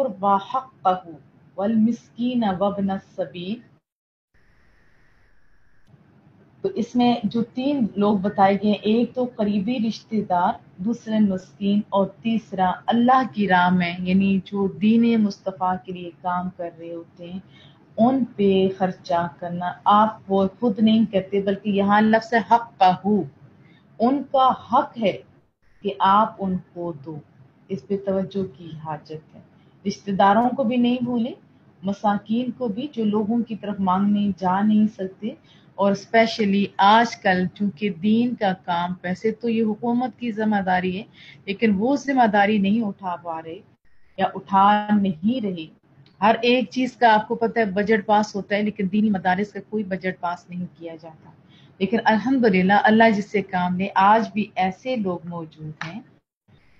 القربى حقه والمسکین وابن السبیل۔ تو اس میں جو 3 لوگ بتائے گئے، ایک تو قریبی رشتہ دار، دوسرے مسکین، اور تیسرا اللہ کی راہ میں یعنی جو دین مصطفیٰ کے لیے کام کر رہے ہوتے ہیں ان پہ خرچہ کرنا۔ آپ وہ خود نہیں کرتے بلکہ یہاں لفظ حق کا ہو، ان کا حق ہے کہ آپ ان کو دو، اس پہ توجہ کی حاجت ہے۔ رشتہ داروں کو بھی نہیں بھولیں، مساکین کو بھی جو لوگوں کی طرف مانگنے جا نہیں سکتے، اور اسپیشلی آج کل چونکہ دین کا کام، پیسے تو یہ حکومت کی ذمہ داری ہے لیکن وہ ذمہ داری نہیں اٹھا پا رہے یا اٹھا نہیں رہے۔ ہر ایک چیز کا آپ کو پتہ ہے بجٹ پاس ہوتا ہے لیکن دینی مدارس کا کوئی بجٹ پاس نہیں کیا جاتا، لیکن الحمدللہ اللہ جس سے کام لے، آج بھی ایسے لوگ موجود ہیں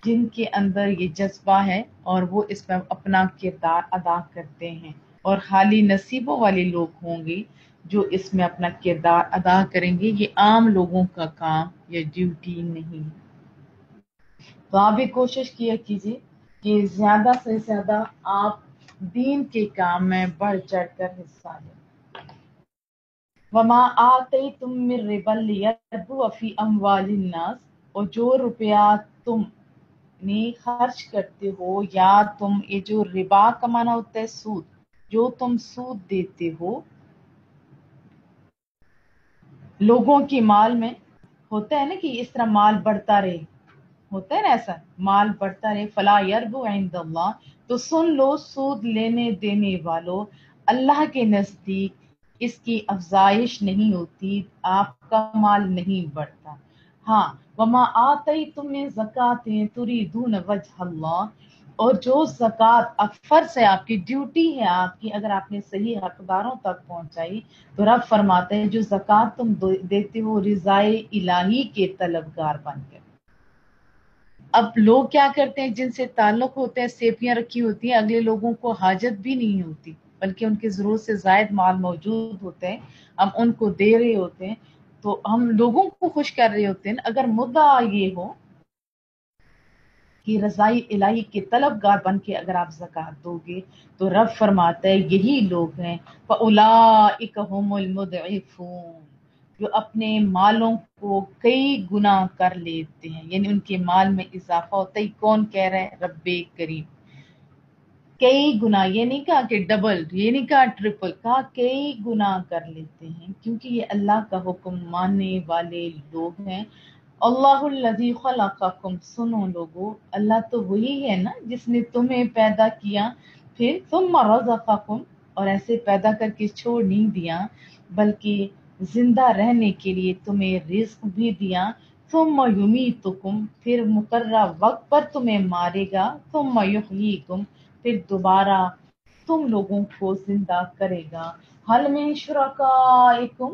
جن کے اندر یہ جذبہ ہے اور وہ اس میں اپنا کردار ادا کرتے ہیں، اور خالی نصیبوں والے لوگ ہوں گے جو اس میں اپنا کردار ادا کریں گے۔ یہ عام لوگوں کا کام یا ڈیوٹی نہیں ہے۔ تو آپ بھی کوشش کیا کیجیے کہ زیادہ سے زیادہ آپ دین کے کام میں بڑھ چڑھ کر حصہ لیں۔ وما آتیتم من ربا لیربو فی اموال الناس، اور جو روپیہ تم خرچ کرتے ہو یا تم، یہ جو ربا کا معنی ہوتا ہے سود، جو تم سود دیتے ہو لوگوں کی مال میں، ہوتا ہے نا کہ اس طرح مال بڑھتا رہے، ہوتا ہے نا ایسا مال بڑھتا رہے، فلا یربو عند اللہ، تو سن لو سود لینے دینے والوں، اللہ کے نزدیک اس کی افزائش نہیں ہوتی، آپ کا مال نہیں بڑھتا۔ ہاں وما آتیتم من زکوٰۃ تریدون وجہ اللہ، اور جو زکوٰۃ اب فرض ہے، آپ کی ڈیوٹی ہے، آپ کی اگر آپ نے صحیح حقداروں تک پہنچائی تو رب فرماتے ہیں جو زکوٰۃ تم دیتے ہو رضائے الہی کے طلبگار بن کر۔ اب لوگ کیا کرتے ہیں، جن سے تعلق ہوتے ہیں، سیپیاں رکھی ہوتی ہیں، اگلے لوگوں کو حاجت بھی نہیں ہوتی بلکہ ان کی ضرورت سے زائد مال موجود ہوتے ہیں، ہم ان کو دے رہے ہوتے ہیں تو ہم لوگوں کو خوش کر رہے ہوتے ہیں۔ اگر مدعا یہ ہو کہ رضائی الہی کے طلبگار بن کے اگر آپ زکوٰۃ دو گے تو رب فرماتا ہے یہی لوگ ہیں فَأُولَٰئِكَ هُمُ الْمُضْعِفُونَ، جو اپنے مالوں کو کئی گنا کر لیتے ہیں، یعنی ان کے مال میں اضافہ ہوتا ہے۔ کون کہہ رہا ہے؟ رب کریم۔ کئی گنا، یہ نہیں کہا کہ ڈبل، یہ نہیں کہا ٹرپل، کہا کئی گنا کر لیتے ہیں، کیونکہ یہ اللہ کا حکم ماننے والے لوگ ہیں۔ اللہ الذی خلقکم، سنو لوگو، اللہ تو وہی ہے نا جس نے تمہیں پیدا کیا، پھر ثم رزقکم، اور ایسے پیدا کر کے چھوڑ نہیں دیا بلکہ زندہ رہنے کے لیے تمہیں رزق بھی دیا، ثم یمیتکم، پھر مقررہ وقت پر تمہیں مارے گا، ثم یحییکم، پھر دوبارہ تم لوگوں کو زندہ کرے گا۔ حل من شرکائکم،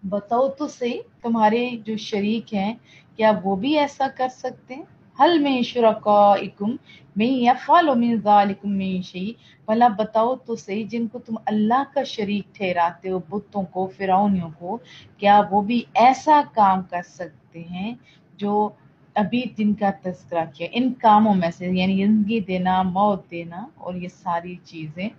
بتاؤ تو صحیح تمہارے جو شریک ہیں کیا وہ بھی ایسا کر سکتے ہیں؟ حل من شرکائکم من یفعل من ذالکم من شیء، بھلا بتاؤ تو صحیح جن کو تم اللہ کا شریک ٹھہراتے ہو، بتوں کو، فرعونیوں کو، کیا وہ بھی ایسا کام کر سکتے ہیں جو ابھی جن کا تذکرہ کیا، ان کاموں میں سے، یعنی زندگی دینا، موت دینا اور یہ ساری چیزیں۔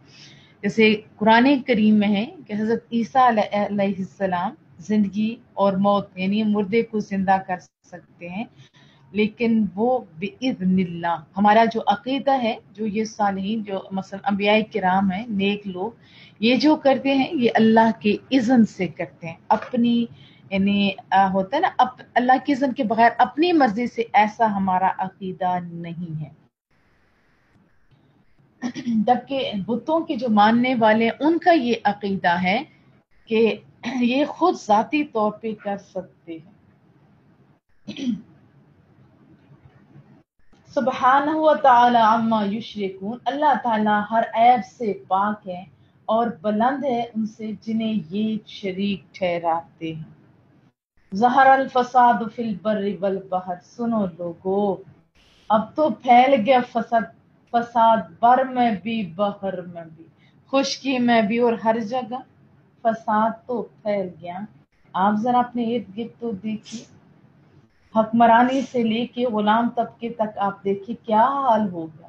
جیسے قرآن کریم میں ہے کہ حضرت عیسیٰ علیہ السلام زندگی اور موت یعنی مردے کو زندہ کر سکتے ہیں، لیکن وہ بِإِذْنِ اللہ، ہمارا جو عقیدہ ہے، جو یہ صالحین جو مثلا انبیاء کرام ہیں، نیک لوگ، یہ جو کرتے ہیں یہ اللہ کے اذن سے کرتے ہیں، اپنی یعنی ہوتا ہے نا اللہ کے اذن کے بغیر اپنی مرضی سے، ایسا ہمارا عقیدہ نہیں ہے۔ جبکہ بتوں کے جو ماننے والے ہیں ان کا یہ عقیدہ ہے کہ یہ خود ذاتی طور پہ کر سکتے ہیں۔ سبحانہ و تعالی عما یشرکون، اللہ تعالیٰ ہر عیب سے پاک ہے اور بلند ہے ان سے جنہیں یہ شریک ٹھہراتے ہیں۔ ظہر الفساد فی البر والبحر، سنو لوگو اب تو پھیل گیا فساد بر میں بھی بحر میں بھی، خشکی میں بھی، اور ہر جگہ فساد تو پھیل گیا۔ آپ ذرا اپنے ارد گرد تو دیکھیے، حکمرانی سے لے کے غلام طبقے تک آپ دیکھیے کیا حال ہو گیا،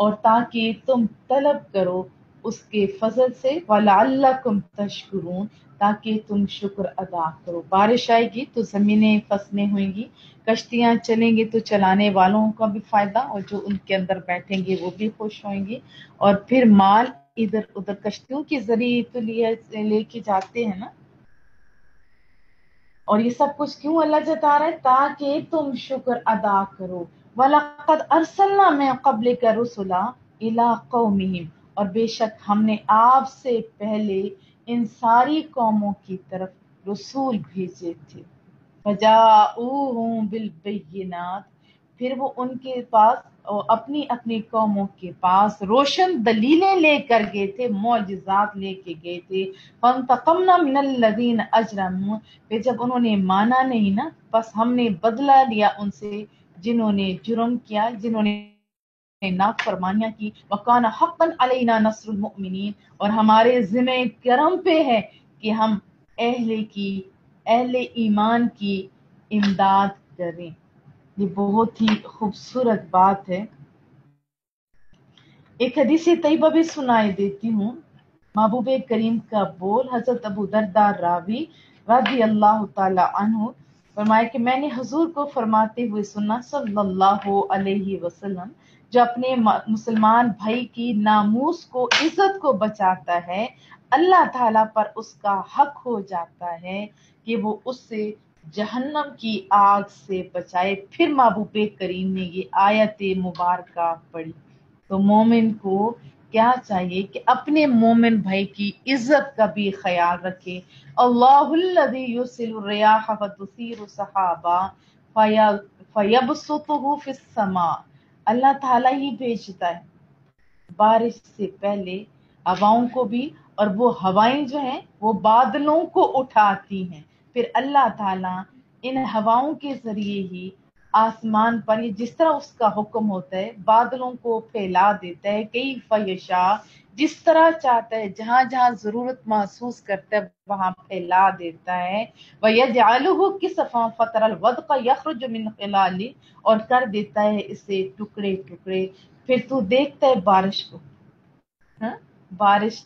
اور تاکہ تم طلب کرو اس کے فضل سے، وَلَعَلَّكُمْ تَشْكُرُونَ تاکہ تم شکر ادا کرو۔ بارش آئے گی تو زمینیں فصلیں ہوئیں گی، کشتیاں چلیں گی تو چلانے والوں کا بھی فائدہ اور جو ان کے اندر بیٹھیں گے وہ بھی خوش ہوئیں گے، اور پھر مال ادھر ادھر کشتیوں کے ذریعے تو لے کے جاتے ہیں نا۔ اور یہ سب کچھ کیوں اللہ جتا رہا ہے؟ تاکہ تم شکر ادا کرو۔ وَلَقَدْ أَرْسَلْنَا مِن قَبْلِكَ رُسُلًا إِلَىٰ قَوْمِهِمْ اور بے شک ہم نے آپ سے پہلے ان ساری قوموں کی طرف رسول بھیجے تھے۔ فَجَاءُوهُم بِالْبَيِّنَاتِ پھر وہ ان کے پاس اپنی اپنی قوموں کے پاس روشن دلیلیں لے کر گئے تھے، معجزات لے کے گئے تھے۔ فَانْتَقَمْنَا مِنَ الَّذِينَ أَجْرَمُوا پھر جب انہوں نے مانا نہیں نا، بس ہم نے بدلہ لیا ان سے جنہوں نے جرم کیا، جنہوں نے نافرمانیاں کی۔ وَكَانَ حَقًّا عَلَيْنَا نَصْرُ الْمُؤْمِنِينَ اور ہمارے ذمہ کرم پہ ہے کہ ہم اہل ایمان کی امداد کریں۔ یہ بہت ہی خوبصورت بات ہے۔ ایک حدیث طیبہ بھی سنائی دیتی ہوں، محبوب کریم کا بول، حضرت ابو درداء راوی رضی اللہ تعالی عنہ فرمائے کہ میں نے حضور کو فرماتے ہوئے سنا صلی اللہ علیہ وسلم، جو اپنے مسلمان بھائی کی ناموس کو، عزت کو بچاتا ہے، اللہ تعالیٰ پر اس کا حق ہو جاتا ہے کہ وہ اس سے جہنم کی آگ سے بچائے۔ پھر محبوب کریم نے یہ آیت مبارکہ پڑھی۔ تو مومن کو کیا چاہیے کہ اپنے مومن بھائی کی عزت کا بھی خیال رکھے۔ اللہ الذی یرسل الریاح فتثیر سحابا فیبسطہ فی السماء اللہ تعالیٰ ہی بھیجتا ہے بارش سے پہلے ہواؤں کو بھی، اور وہ ہوائیں جو ہیں وہ بادلوں کو اٹھاتی ہیں، پھر اللہ تعالیٰ ان ہواؤں کے ذریعے ہی آسمان پر جس طرح اس کا حکم ہوتا ہے بادلوں کو پھیلا دیتا ہے، کیف یشاء جس طرح چاہتا ہے، جہاں جہاں ضرورت محسوس کرتا ہے وہاں پھیلا دیتا ہے۔ وَيَجْعَلُهُ كِسَفًا فَتَرَى الْوَدْقَ يَخْرُجُ مِنْ خِلَالِهِ اور کر دیتا ہے اسے ٹکڑے ٹکڑے، پھر تو دیکھتا ہے بارش کو، ہاں بارش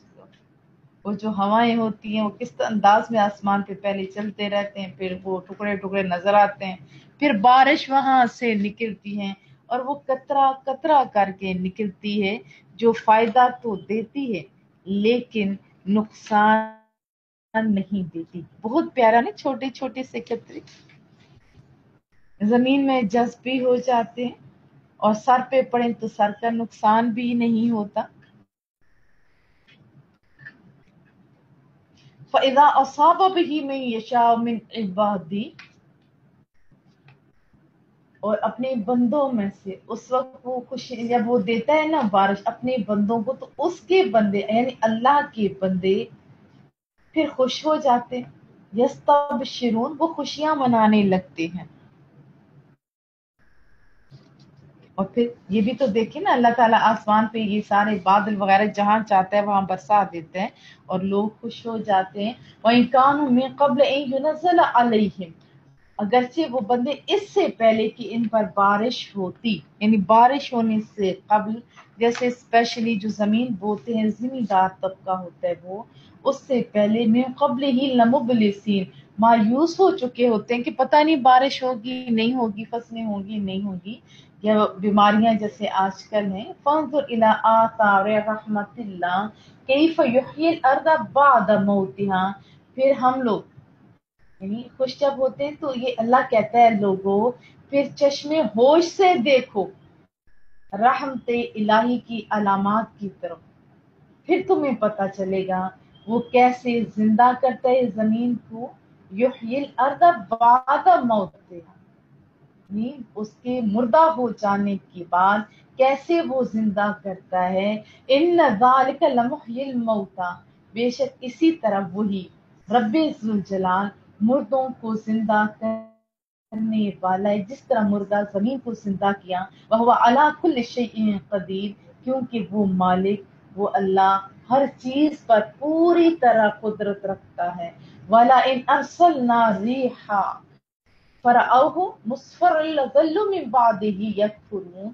وہ جو ہوائیں ہوتی ہیں وہ کس انداز میں آسمان پہ پہلے چلتے رہتے ہیں، پھر وہ ٹکڑے ٹکڑے نظر آتے ہیں، پھر بارش وہاں سے نکلتی ہے اور وہ قطرہ قطرہ کر کے نکلتی ہے، جو فائدہ تو دیتی ہے لیکن نقصان نہیں دیتی۔ بہت پیارا نا، چھوٹے چھوٹے سے قطرے زمین میں جذب بھی ہو جاتے ہیں اور سر پہ پڑیں تو سر کا نقصان بھی نہیں ہوتا۔ فَإِذَا أَصَابَ بِهِ مَن يَشَاءُ مِنْ عِبَادِهِ اور اپنے بندوں میں سے اس وقت وہ خوشی جب وہ دیتا ہے نا بارش اپنے بندوں کو، تو اس کے بندے یعنی اللہ کے بندے پھر خوش ہو جاتے ہیں۔ یستبشرون وہ خوشیاں منانے لگتے ہیں۔ اور پھر یہ بھی تو دیکھیں نا، اللہ تعالیٰ آسمان پہ یہ سارے بادل وغیرہ جہاں چاہتا ہے وہاں برسا دیتے ہیں اور لوگ خوش ہو جاتے ہیں۔ وَإِن كَانُوا مِن قَبْلِ أَن يُنَزَّلَ عَلَيْهِمْ اگرچہ وہ بندے اس سے پہلے کہ ان پر بارش ہوتی، یعنی بارش ہونے سے قبل، جیسے اسپیشلی جو زمین بوتے ہیں زمیندار طبقہ ہوتا ہے وہ، اس سے پہلے من قبل ہی لمبلسین مایوس ہو چکے ہوتے ہیں کہ پتہ نہیں بارش ہوگی نہیں ہوگی، فصلیں ہوگی نہیں ہوگی، یا بیماریاں جیسے آج کل ہیں۔ فانظر الی آثار رحمت اللہ کیف یحیی الارض بعد موتها پھر ہم لوگ یعنی خوش جب ہوتے ہیں تو یہ اللہ کہتا ہے لوگوں پھر چشمے ہوش سے دیکھو رحمت الہی کی علامات کی طرف، پھر تمہیں پتا چلے گا وہ کیسے زندہ کرتا ہے زمین کو، یحیی الارض بعد موتها اس کے مردہ ہو جانے کے بعد کیسے وہ زندہ کرتا ہے۔ ان ذالک لمحیی الموتى بے شک اسی طرح وہی رب ذوالجلال مردوں کو زندہ کرنے والا ہے، جس طرح مردہ زمین کو زندہ کیا۔ وہو علی کل شیء قدیر کیونکہ وہ مالک، وہ اللہ ہر چیز پر پوری طرح قدرت رکھتا ہے۔ وَلَئِنْ أَرْسَلْنَا رِيحًا فَرَأَوْهُ مُصْفَرًّا لَظَلُّوا مِنْ بَعْدِهِ يَكْفُرُونَ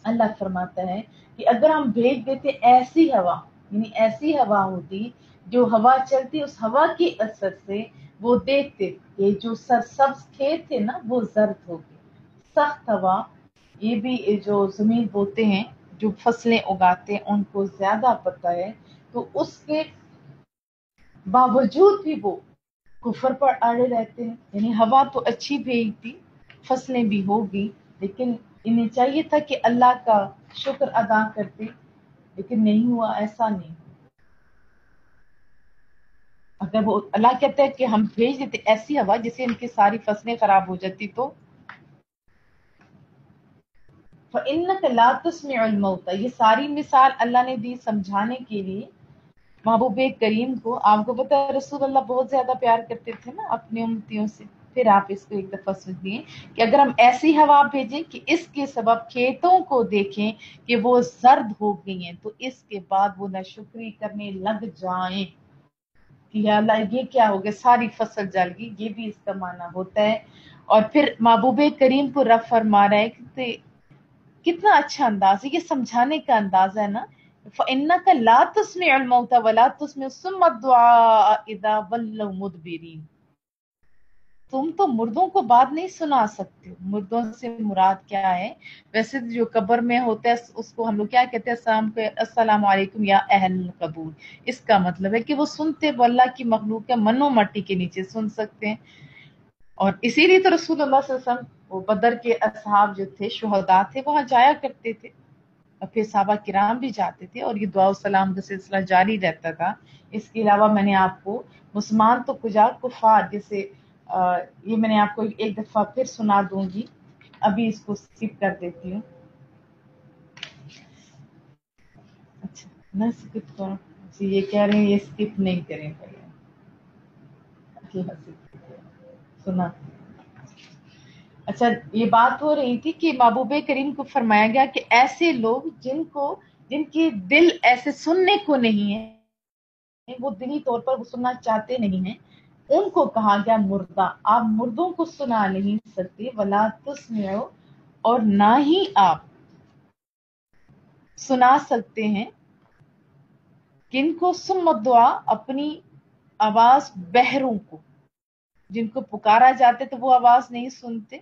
اللہ فرماتا ہے کہ اگر ہم بھیج دیتے ایسی ہوا، یعنی ایسی ہوا ہوتی جو ہوا چلتی، اس ہوا کے اثر سے وہ دیکھتے کہ جو سرسبز کھیت تھے نا وہ زرد ہو گئے. سخت ہوا، یہ بھی جو زمین بوتے ہیں، جو فصلیں اگاتے ہیں، ان کو زیادہ پتہ ہے، تو اس کے باوجود بھی وہ کفر پر اڑے رہتے ہیں. یعنی ہوا تو اچھی بھیجتی، فصلیں بھی ہوگی، لیکن انہیں چاہیے تھا کہ اللہ کا شکر ادا کرتے، لیکن نہیں ہوا، ایسا نہیں. اگر وہ اللہ کہتا ہے کہ ہم بھیج دیتے ایسی ہوا جس سے ان کی ساری فصلیں خراب ہو جاتی تو فَإِنَّكَ لَا تُسْمِعُ الْمَوْتَى، یہ ساری مثال اللہ نے دی سمجھانے کے لیے محبوب کریم کو. آپ کو پتا ہے رسول اللہ بہت زیادہ پیار کرتے تھے نا اپنی امتیوں سے. پھر آپ اس کو ایک دفعہ سنیے کہ اگر ہم ایسی ہوا بھیجیں کہ اس کے سبب کھیتوں کو دیکھیں کہ وہ زرد ہو گئی ہیں، تو اس کے بعد وہ ناشکری کرنے لگ جائیں کہ یا اللہ یہ کیا ہو گیا، ساری فصل جل گئی. یہ بھی اس کا معنی ہوتا ہے. اور پھر محبوب کریم کو رب فرما رہا ہے کہ کتنا اچھا انداز ہے، یہ سمجھانے کا انداز ہے نا. فَإِنَّكَ لَا تُسْمِعُ الْمَوْتَى وَلَا تُسْمِعُ الصُّمَّ الدُّعَاءَ إِذَا وَلَّوْا مُدْبِرِينَ. تم تو مردوں کو بات نہیں سنا سکتے. مردوں سے مراد کیا ہے؟ ویسے جو قبر میں ہوتا ہے اس کو ہم لوگ کیا کہتے ہیں، السلام علیکم یا اہل القبور. اس کا مطلب ہے کہ وہ سنتے، وہ اللہ کی مخلوق ہے، منو مٹی کے نیچے سن سکتے ہیں. اور اسی لیے تو رسول اللہ صلی اللہ علیہ وسلم وہ بدر کے اصحاب جو تھے، شہداء تھے، وہاں جایا کرتے تھے، اور پھر صحابہ کرام بھی جاتے تھے، اور یہ دعا و سلام کا سلسلہ جاری رہتا تھا. اس کے علاوہ میں نے آپ کو مسلمان تو کجا کفار، جیسے یہ میں نے آپ کو ایک دفعہ پھر سنا دوں گی، ابھی اس کو اسکپ کر دیتی ہوں. اچھا نہ اسکپ کرو، یہ کہہ رہے ہیں یہ اسکپ نہیں کریں پہلے. سنا. اچھا یہ بات ہو رہی تھی کہ محبوب کریم کو فرمایا گیا کہ ایسے لوگ جن کی دل ایسے سننے کو نہیں ہے، وہ دلی طور پر وہ سننا چاہتے نہیں ہیں، ان کو کہا گیا مردہ. آپ مردوں کو سنا نہیں سکتے. ولا تسمعوا، اور نہ ہی آپ سنا سکتے ہیں کن کو، سم الدعاء، اپنی آواز بہروں کو، جن کو پکارا جاتے تو وہ آواز نہیں سنتے.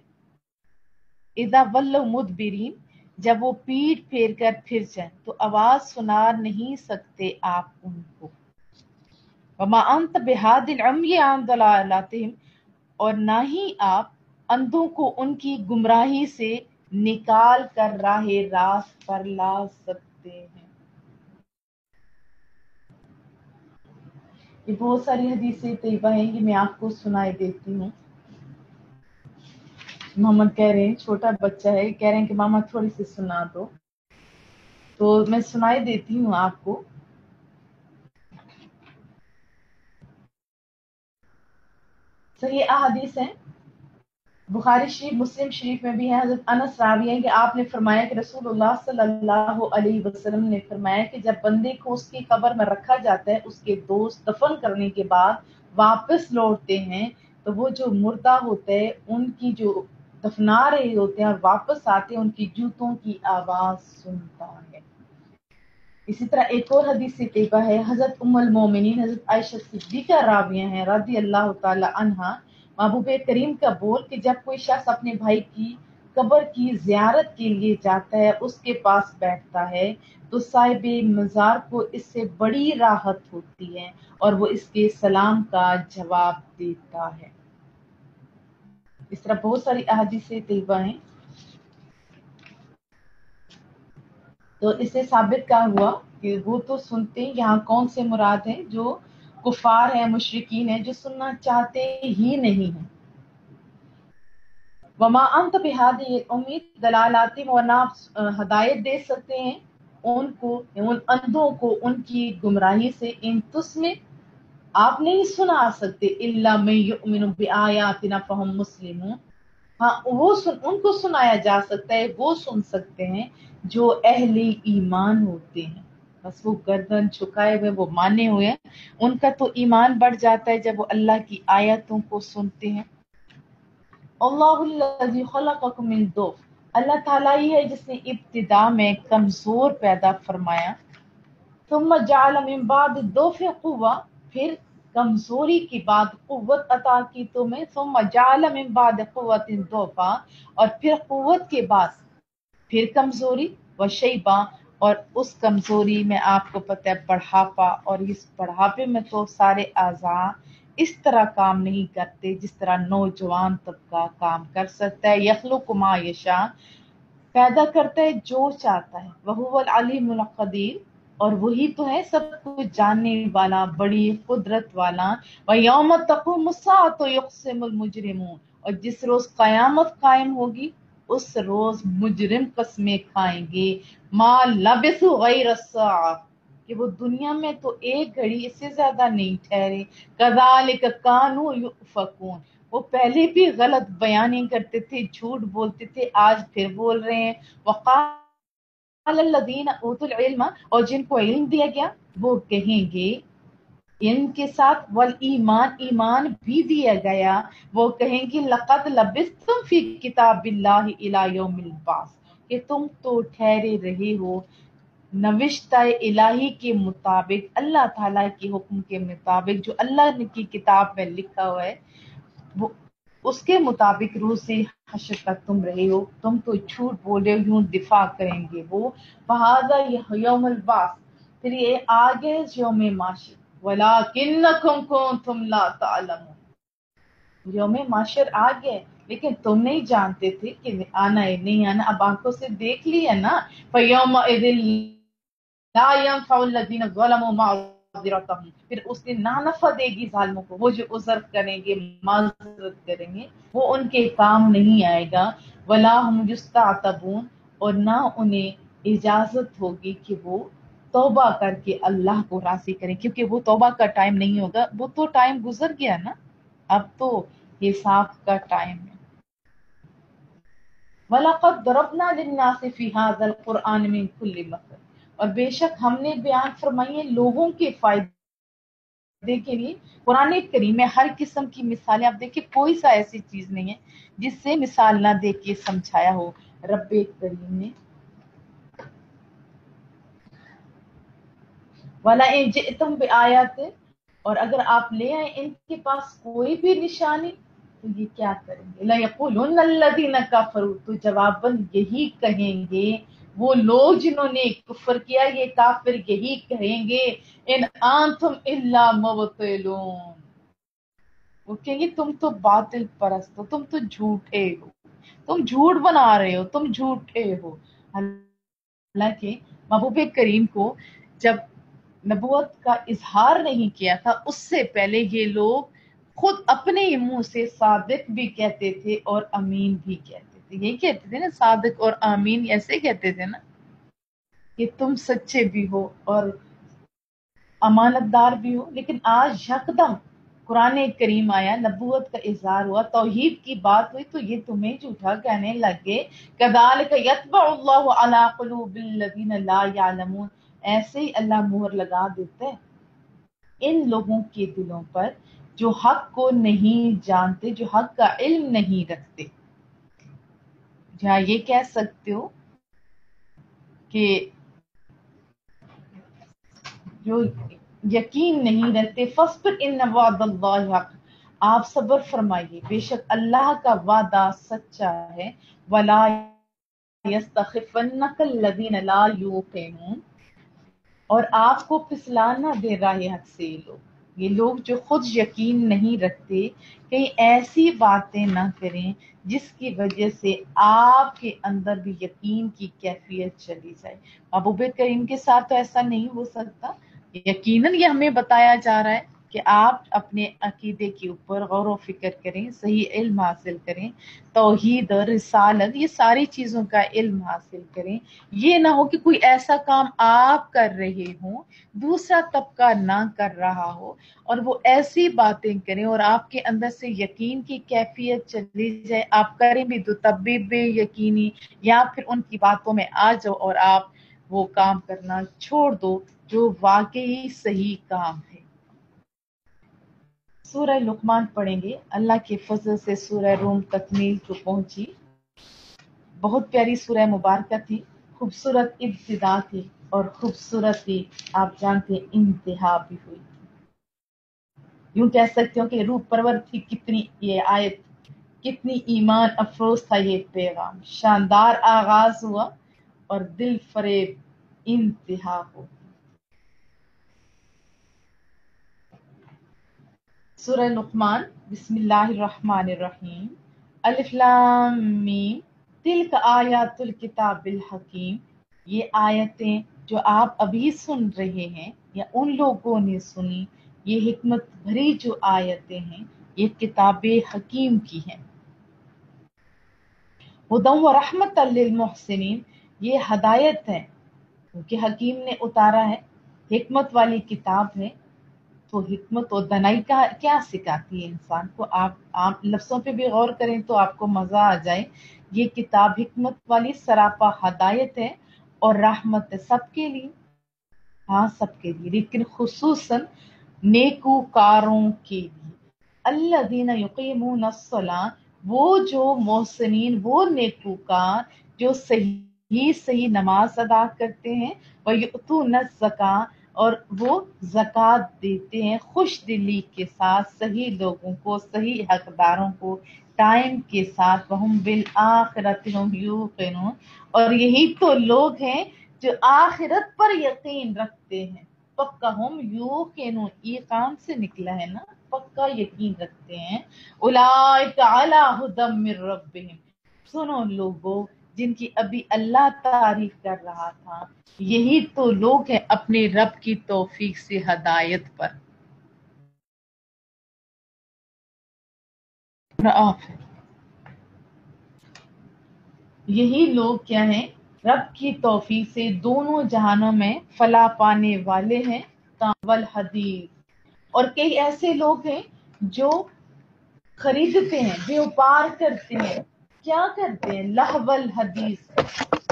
اذا ولوا مدبرین، جب وہ پیٹ پھیر کر پھر جائیں تو آواز سنا نہیں سکتے آپ ان کو. وما انت بہاد العمی عن ضلالتہم، اور نہ ہی آپ اندھوں کو ان کی گمراہی سے نکال کر راہ راست پر لا سکتے ہیں. یہ بہت ساری حدیثیں طیبہ ہیں، یہ میں آپ کو سنائے دیتی ہوں. محمد کہہ رہے ہیں، چھوٹا بچہ ہے، کہہ رہے ہیں کہ ماما تھوڑی سی سنا دو، تو میں سنائی دیتی ہوں آپ کو. صحیح احادیث ہیں، بخاری شریف، مسلم شریف میں بھی ہے. حضرت انس راوی ہیں کہ آپ نے فرمایا کہ رسول اللہ صلی اللہ علیہ وسلم نے فرمایا کہ جب بندے کو اس کی قبر میں رکھا جاتا ہے، اس کے دوست دفن کرنے کے بعد واپس لوٹتے ہیں، تو وہ جو مردہ ہوتے ہیں ان کی جو دفنا رہے ہوتے ہیں اور واپس آتے ہیں، ان کی جوتوں کی آواز سنتا ہے. اسی طرح ایک اور حدیث طیبہ ہے، حضرت ام المومنین حضرت عائشہ صدیقہ راویہ ہیں رضی اللہ تعالی عنہا، محبوب کریم کا بول کہ جب کوئی شخص اپنے بھائی کی قبر کی زیارت کے لیے جاتا ہے، اس کے پاس بیٹھتا ہے، تو صاحب مزار کو اس سے بڑی راحت ہوتی ہے اور وہ اس کے سلام کا جواب دیتا ہے. اس طرح بہت ساری احادیث طیبہ ہیں. تو اس سے ثابت کیا ہوا کہ وہ تو سنتے، یہاں کون سے مراد ہیں؟ جو کفار ہیں، مشرکین ہیں، جو سننا چاہتے ہی نہیں ہیں. وما انت بہادی العمی دلالاتہم، ورنہ آپ ہدایت دے سکتے ہیں ان کو، ان اندھوں کو ان کی گمراہی سے. ان تسمع، آپ نہیں سنا سکتے، الا من یؤمن بآیاتنا فہم مسلمون. ہاں ان کو سنایا جا سکتا ہے، وہ سن سکتے ہیں جو اہل ایمان ہوتے ہیں. بس وہ گردن جھکائے ہوئے، وہ مانے ہوئے ہیں، ان کا تو ایمان بڑھ جاتا ہے جب وہ اللہ کی آیتوں کو سنتے ہیں. اللہ الذی خلقکم من ضعف، اللہ تعالیٰ ہی ہے جس نے ابتدا میں کمزور پیدا فرمایا، ثم جعل من بعد ضعف قوة، پھر کمزوری کے بعد قوت عطا کی تمہیں، ثم جعل من بعد قوت ضعفا، اور پھر قوت کے بعد پھر کمزوری، وشیبا، اور اس کمزوری میں آپ کو پتہ ہے بڑھاپا، اور اس بڑھاپے میں تو سارے اعضاء اس طرح کام نہیں کرتے جس طرح نوجوان طبقہ کام کر سکتا ہے۔ یخلق ما یشاء، پیدا کرتا ہے جو چاہتا ہے، وہو العلیم القدیر، اور وہی تو ہے سب کچھ جاننے والا، بڑی قدرت والا۔ وَيَوْمَ تَقُومُ السَّاعَةُ يُقْسِمُ الْمُجْرِمُونَ، اور جس روز قیامت قائم ہوگی اس روز مجرم قسمیں کھائیں گے، ما لبثوا غیر الساعہ، کہ وہ دنیا میں تو ایک گھڑی اس سے زیادہ نہیں ٹھہرے، کذالک کانوا یؤفکون، وہ پہلے بھی غلط بیانیں کرتے تھے، جھوٹ بولتے تھے، آج پھر بول رہے ہیں۔ وقال الذین اوتوا العلم، اور جن کو علم دیا گیا وہ کہیں گے، علم کے ساتھ والایمان، ایمان بھی دیا گیا، وہ کہیں گے لقد لبثتم فی کتاب اللہ الی یوم البعث، کہ تم تو ٹھہرے رہے ہو نوشتہ الہی کے مطابق، اللہ تعالیٰ کے حکم کے مطابق، جو اللہ نے کی کتاب میں لکھا ہوا ہے وہ اس کے مطابق روز حشر تک تم رہے ہو، تم تو جھوٹ بولے ہو، یوں دفاع کریں گے وہ۔ فہذا یوم البعث، پھر یہ آگے یوم معاشر، وَلَٰكِنَّكُمْ كُنتُمْ لَا تَعْلَمُونَ، یوم معاشر آ گئے لیکن تم نہیں جانتے تھے کہ آنا ہے نہیں آنا، اب آنکھوں سے دیکھ لیا نا۔ فَيَوْمَئِذٍ لا ينفع الذين ظلموا معذرتهم، پھر اس دن نہ نفع دے گی ظالموں کو، وہ جو عذر کریں گے، معذرت کریں گے، وہ ان کے کام نہیں آئے گا۔ ولا هم يستعتبون، اور نہ انہیں اجازت ہوگی کہ وہ توبہ کر کے اللہ کو راضی کریں، کیونکہ وہ توبہ کا ٹائم نہیں ہوگا، وہ تو ٹائم گزر گیا نا، اب تو حساب کا ٹائم ہے۔ وَلَقَدْ ضَرَبْنَا لِلنَّاسِ فِي هَذَا الْقُرْآنِ مِنْ كُلِّ مَثَلٍ، اور بے شک ہم نے بیان فرمائی ہے لوگوں کے فائدے کے لیے قرآن کریم میں ہر قسم کی مثالیں، آپ دیکھیں کوئی سا ایسی چیز نہیں ہے جس سے مثال نہ دے کے سمجھایا ہو رب کریم نے۔ وَلَئِن جِئْتُم بِآیَةٍ، اور اگر آپ لے آئیں ان کے پاس کوئی بھی نشانی تو یہ کیا کریں گے، لَيَقُولُنَّ الَّذِينَ كَفَرُوا، تو جواباً یہی کہیں گے وہ لوگ جنہوں نے کفر کیا، یہ کافر یہی کہیں گے، ان انتم الا مبطلون، وہ کہیں گے تم تو باطل پرست ہو، تم تو جھوٹے ہو، تم جھوٹ بنا رہے ہو، تم جھوٹے ہو۔ حالانکہ محبوب کریم کو جب نبوت کا اظہار نہیں کیا تھا اس سے پہلے یہ لوگ خود اپنے ہی منہ سے صادق بھی کہتے تھے اور امین بھی کہتے تھے، یہی کہتے تھے نا، صادق اور امین ایسے کہتے تھے نا، کہ تم سچے بھی ہو اور امانت دار بھی ہو۔ لیکن آج یکدم قرآن کریم آیا، نبوت کا اظہار ہوا، توحید کی بات ہوئی تو یہ تمہیں جھوٹا کہنے لگے۔ کذالک یطبع اللہ علی قلوب الذین لا یعلمون، ایسے ہی اللہ مہر لگا دیتا ہے ان لوگوں کے دلوں پر جو حق کو نہیں جانتے، جو حق کا علم نہیں رکھتے۔ جہاں یہ کہہ سکتے ہو کہ جو یقین نہیں رکھتے، فاصبر ان وعد اللہ حق، آپ صبر فرمائیے بے شک اللہ کا وعدہ سچا ہے۔ ولا یستخفنک الذین لا یوقنون، اور آپ کو پھسلانا دے راہ حق سے یہ لوگ جو خود یقین نہیں رکھتے، کہیں ایسی باتیں نہ کریں جس کی وجہ سے آپ کے اندر بھی یقین کی کیفیت چلی جائے۔ محبوب کریم کے ساتھ تو ایسا نہیں ہو سکتا، یقیناً یہ ہمیں بتایا جا رہا ہے کہ آپ اپنے عقیدے کے اوپر غور و فکر کریں، صحیح علم حاصل کریں، توحید اور رسالت یہ ساری چیزوں کا علم حاصل کریں۔ یہ نہ ہو کہ کوئی ایسا کام آپ کر رہے ہوں دوسرا طبقہ نہ کر رہا ہو اور وہ ایسی باتیں کریں اور آپ کے اندر سے یقین کی کیفیت چلی جائے، آپ کریں بھی تو تب بھی بے یقینی، یا پھر ان کی باتوں میں آ جاؤ اور آپ وہ کام کرنا چھوڑ دو جو واقعی صحیح کام ہے۔ سورہ لقمان پڑھیں گے، اللہ کے فضل سے سورہ روم تکمیل کو پہنچی۔ بہت پیاری سورہ مبارکہ تھی، خوبصورت ابتدا تھی اور خوبصورت ہی آپ جانتے ہیں انتہا بھی ہوئی. یوں کہہ سکتے ہو کہ روح پرور تھی کتنی یہ آیت، کتنی ایمان افروز تھا یہ پیغام. شاندار آغاز ہوا اور دل فریب انتہا ہو. سورہ لقمان، بسم اللہ الرحمن الرحیم. الف لام میم تلک آیات الکتاب الحکیم. یہ آیتیں جو آپ ابھی سن رہے ہیں یا ان لوگوں نے سنی، یہ حکمت بھری جو آیتیں ہیں یہ کتاب حکیم کی ہیں. ہدی و رحمت للمحسنین، یہ ہدایت ہے کیونکہ حکیم نے اتارا ہے، حکمت والی کتاب ہے. تو حکمت اور دانائی کا کیا سکھاتی ہے انسان کو؟ آپ لفظوں پہ بھی غور کریں تو آپ کو مزہ آ جائے. یہ کتاب حکمت والی سراپا ہدایت ہے اور رحمت ہے سب کے لیے، ہاں سب کے لیے، لیکن خصوصاً نیکوکاروں کے لیے. الذین یقیمون الصلاۃ، وہ جو محسنین، وہ نیکوکار جو صحیح نماز ادا کرتے ہیں، ویؤتون الزکاۃ، اور وہ زکوٰۃ دیتے ہیں خوش دلی کے ساتھ صحیح لوگوں کو، صحیح حقداروں کو، ٹائم کے ساتھ. وہم بالآخرۃ هم یوقنون، اور یہی تو لوگ ہیں جو آخرت پر یقین رکھتے ہیں. پکا ہم یوقنون، یہ کام سے نکلا ہے نا، پکا یقین رکھتے ہیں. اولئک علی ھدی من ربہم، سنو لوگوں جن کی ابھی اللہ تعریف کر رہا تھا، یہی تو لوگ ہیں اپنے رب کی توفیق سے ہدایت پر. یہی لوگ کیا ہیں؟ رب کی توفیق سے دونوں جہانوں میں فلاح پانے والے ہیں. والحدیث، اور کئی ایسے لوگ ہیں جو خریدتے ہیں، بیوپار کرتے ہیں. کیا کرتے ہیں؟ لہو الحدیث،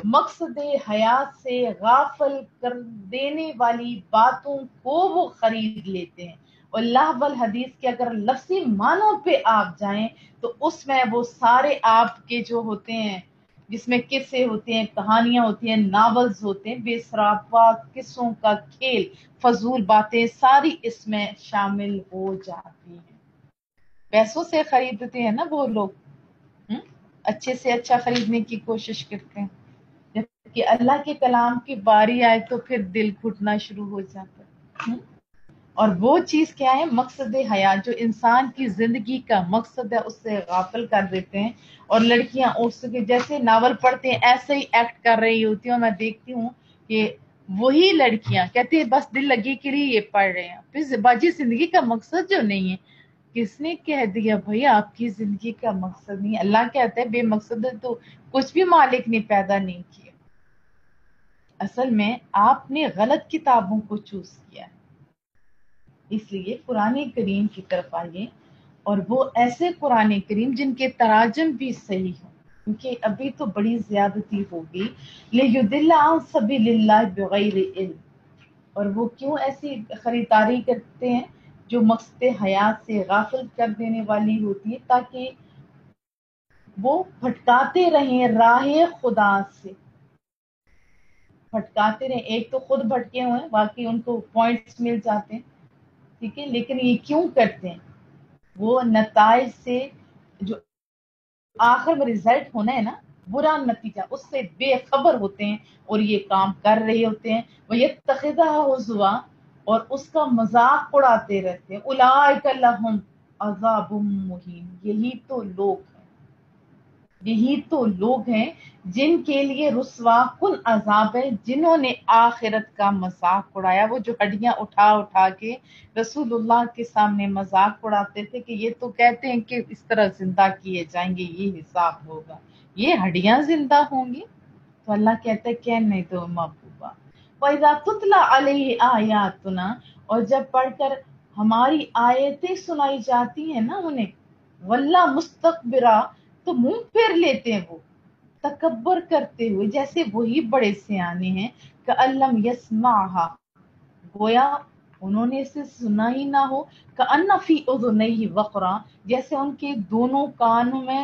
مقصد حیات سے غافل کر دینے والی باتوں کو وہ خرید لیتے ہیں. اور لہو الحدیث کے اگر لفظی معنوں پہ آپ جائیں تو اس میں وہ سارے آپ کے جو ہوتے ہیں جس میں قصے ہوتے ہیں، کہانیاں ہوتی ہیں، ناولز ہوتے ہیں، بے سراپا قصوں کا کھیل، فضول باتیں ساری اس میں شامل ہو جاتی ہیں. پیسوں سے خریدتے ہیں نا وہ لوگ، اچھے سے اچھا خریدنے کی کوشش کرتے ہیں، جبکہ اللہ کے کلام کی باری آئے تو پھر دل گھٹنا شروع ہو جاتا ہے. اور وہ چیز کیا ہے؟ مقصد حیات، جو انسان کی زندگی کا مقصد ہے اس سے غافل کر دیتے ہیں. اور لڑکیاں اس کے جیسے ناول پڑھتے ہیں ایسے ہی ایکٹ کر رہی ہوتی ہیں. اور میں دیکھتی ہوں کہ وہی لڑکیاں کہتی ہیں بس دل لگی کے لیے یہ پڑھ رہے ہیں، پھر باجی زندگی کا مقصد جو نہیں ہے. کس نے کہہ دیا بھائی آپ کی زندگی کا مقصد نہیں؟ اللہ کہتا ہے بے مقصد تو کچھ بھی مالک نے پیدا نہیں کیا. اصل میں آپ نے غلط کتابوں کو چوز کیا ہے. اس لیے قرآن کریم کی طرف آئیے، اور وہ ایسے قرآن کریم جن کے تراجم بھی صحیح ہوں، کیونکہ ابھی تو بڑی زیادتی ہوگی. لِيُضِلَّ عَن سَبِيلِ اللَّهِ بِغَيْرِ علم. اور وہ کیوں ایسی خریداری کرتے ہیں جو مقصد حیات سے غافل کر دینے والی ہوتی ہے، تاکہ وہ بھٹکاتے رہیں راہ خدا سے، بھٹکاتے رہیں. ایک تو خود بھٹکے ہوئے ہیں، باقی ان کو پوائنٹس مل جاتے ہیں، ٹھیک ہے. لیکن یہ کیوں کرتے ہیں؟ وہ نتائج سے، جو آخر میں رزلٹ ہونا ہے نا، برا نتیجہ، اس سے بے خبر ہوتے ہیں اور یہ کام کر رہے ہوتے ہیں. وَيَتَّخِذَهَا هُزُوًا، اور اس کا مذاق اڑاتے رہتے ہیں. اولئک لہم عذاب مہین، یہی تو لوگ ہیں جن کے لیے رسوا کن عذاب ہے، جنہوں نے آخرت کا مذاق اڑایا. وہ جو ہڈیاں اٹھا اٹھا کے رسول اللہ کے سامنے مذاق اڑاتے تھے کہ یہ تو کہتے ہیں کہ اس طرح زندہ کیے جائیں گے، یہ حساب ہوگا، یہ ہڈیاں زندہ ہوں گی. تو اللہ کہتا ہے کہ نہیں تو محبوبہ. وَإِذَا تُتْلَى عَلَيْهِ آيَاتُنَا، اور جب پڑھ کر ہماری آیتیں سنائی جاتی ہیں نا انہیں، وَلَّا مُسْتَكْبِرًا، تو منہ پھیر لیتے ہیں وہ تکبر کرتے ہوئے، جیسے وہی بڑے سیانے ہیں. كَأَن لَّمْ يَسْمَعْهَا، گویا انہوں نے اسے سنا ہی نہ ہو. كَأَنَّ فِي أُذُنَيْهِ وَقْرًا، جیسے ان کے دونوں کانوں میں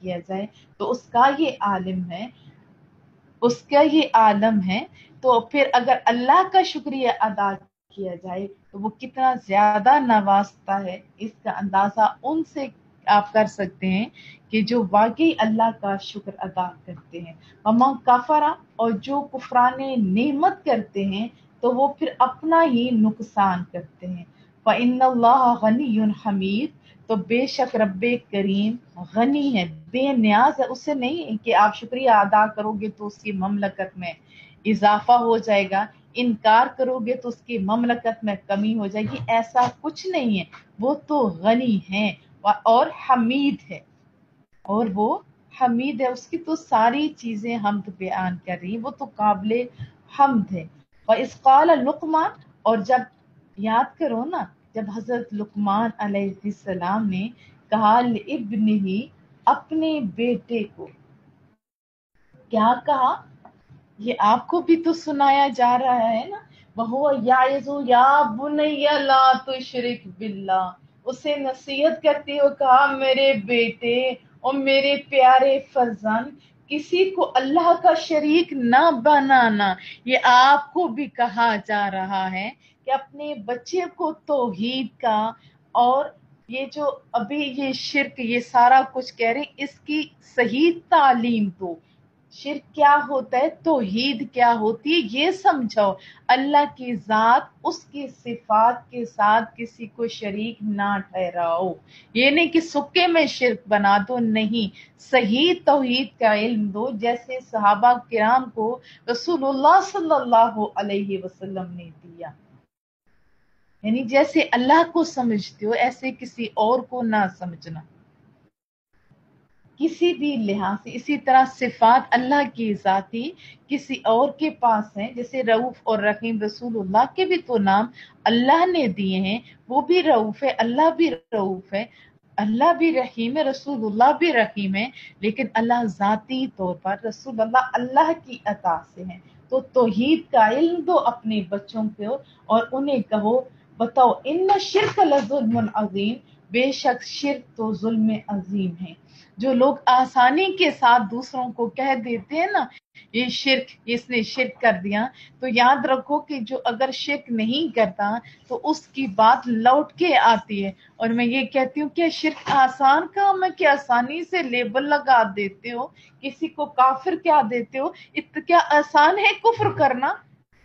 کیا جائے تو اس کا یہ عالم ہے، تو پھر اگر اللہ کا شکریہ ادا کیا جائے تو وہ کتنا زیادہ نوازتا ہے، اس کا اندازہ ان سے آپ کر سکتے ہیں کہ جو واقعی اللہ کا شکر ادا کرتے ہیں۔ وَمَن کفر، اور جو کفران نعمت کرتے ہیں تو وہ پھر اپنا ہی نقصان کرتے ہیں۔ فَإِنَّ اللَّهَ غَنِيٌّ حَمِيدٌ، تو بے شک رب کریم غنی ہے، بے نیاز ہے، اس سے نہیں کہ آپ شکریہ ادا کرو گے تو اس کی مملکت میں اضافہ ہو جائے گا، انکار کرو گے تو اس کی مملکت میں کمی ہو جائے گی، ایسا کچھ نہیں ہے۔ وہ تو غنی ہے اور حمید ہے، اور وہ حمید ہے، اس کی تو ساری چیزیں حمد بیان کر رہی ہیں، وہ تو قابل حمد ہے۔ وَإِذْ قَالَ لُقْمَانُ، اور جب یاد کرو نا، جب حضرت لقمان علیہ السلام نے کہا لِابْنِهِ، اپنے بیٹے کو، کیا کہا؟ یہ آپ کو بھی تو سنایا جا رہا ہے نا، وَهُوَ يَعِظُ يَا بُنَيَّ لَا تُشْرِكْ بِاللَّهِ، اسے نصیحت کرتے ہو، کہا میرے بیٹے اور میرے پیارے فرزند، کسی کو اللہ کا شریک نہ بنانا۔ یہ آپ کو بھی کہا جا رہا ہے کہ اپنے بچے کو توحید کا، اور یہ جو ابھی یہ شرک یہ سارا کچھ کہہ رہے ہیں، اس کی صحیح تعلیم دو۔ شرک کیا ہوتا ہے، توحید کیا ہوتی ہے، یہ سمجھاؤ۔ اللہ کی ذات، اس کی صفات کے ساتھ کسی کو شریک نہ ٹھہراؤ۔ یہ نہیں کہ سکے میں شرک بنا دو، نہیں، صحیح توحید کا علم دو، جیسے صحابہ کرام کو رسول اللہ صلی اللہ علیہ وسلم نے دیا۔ یعنی جیسے اللہ کو سمجھتے ہو ایسے کسی اور کو نہ سمجھنا کسی بھی لحاظ سے۔ اسی طرح صفات اللہ کی ذاتی کسی اور کے پاس ہیں، جیسے رؤوف اور رحیم رسول اللہ کے بھی تو نام اللہ نے دیے ہیں، وہ بھی رؤوف ہے، اللہ بھی رؤوف ہے، اللہ بھی رحیم ہے، رسول اللہ بھی رحیم ہے، لیکن اللہ ذاتی طور پر، رسول اللہ اللہ کی عطا سے ہیں۔ تو توحید کا علم دو اپنے بچوں کو اور انہیں کہو، بتاؤ ان شرک لظلم عظیم، بے شک شرک تو ظلم عظیم ہے۔ جو لوگ آسانی کے ساتھ دوسروں کو کہہ دیتے ہیں نا یہ شرک، اس نے شرک کر دیا، تو یاد رکھو کہ جو اگر شرک نہیں کرتا تو اس کی بات لوٹ کے آتی ہے۔ اور میں یہ کہتی ہوں کہ شرک آسان کام ہے کہ آسانی سے لیبل لگا دیتے ہو، کسی کو کافر کیا دیتے ہو، کیا آسان ہے کفر کرنا؟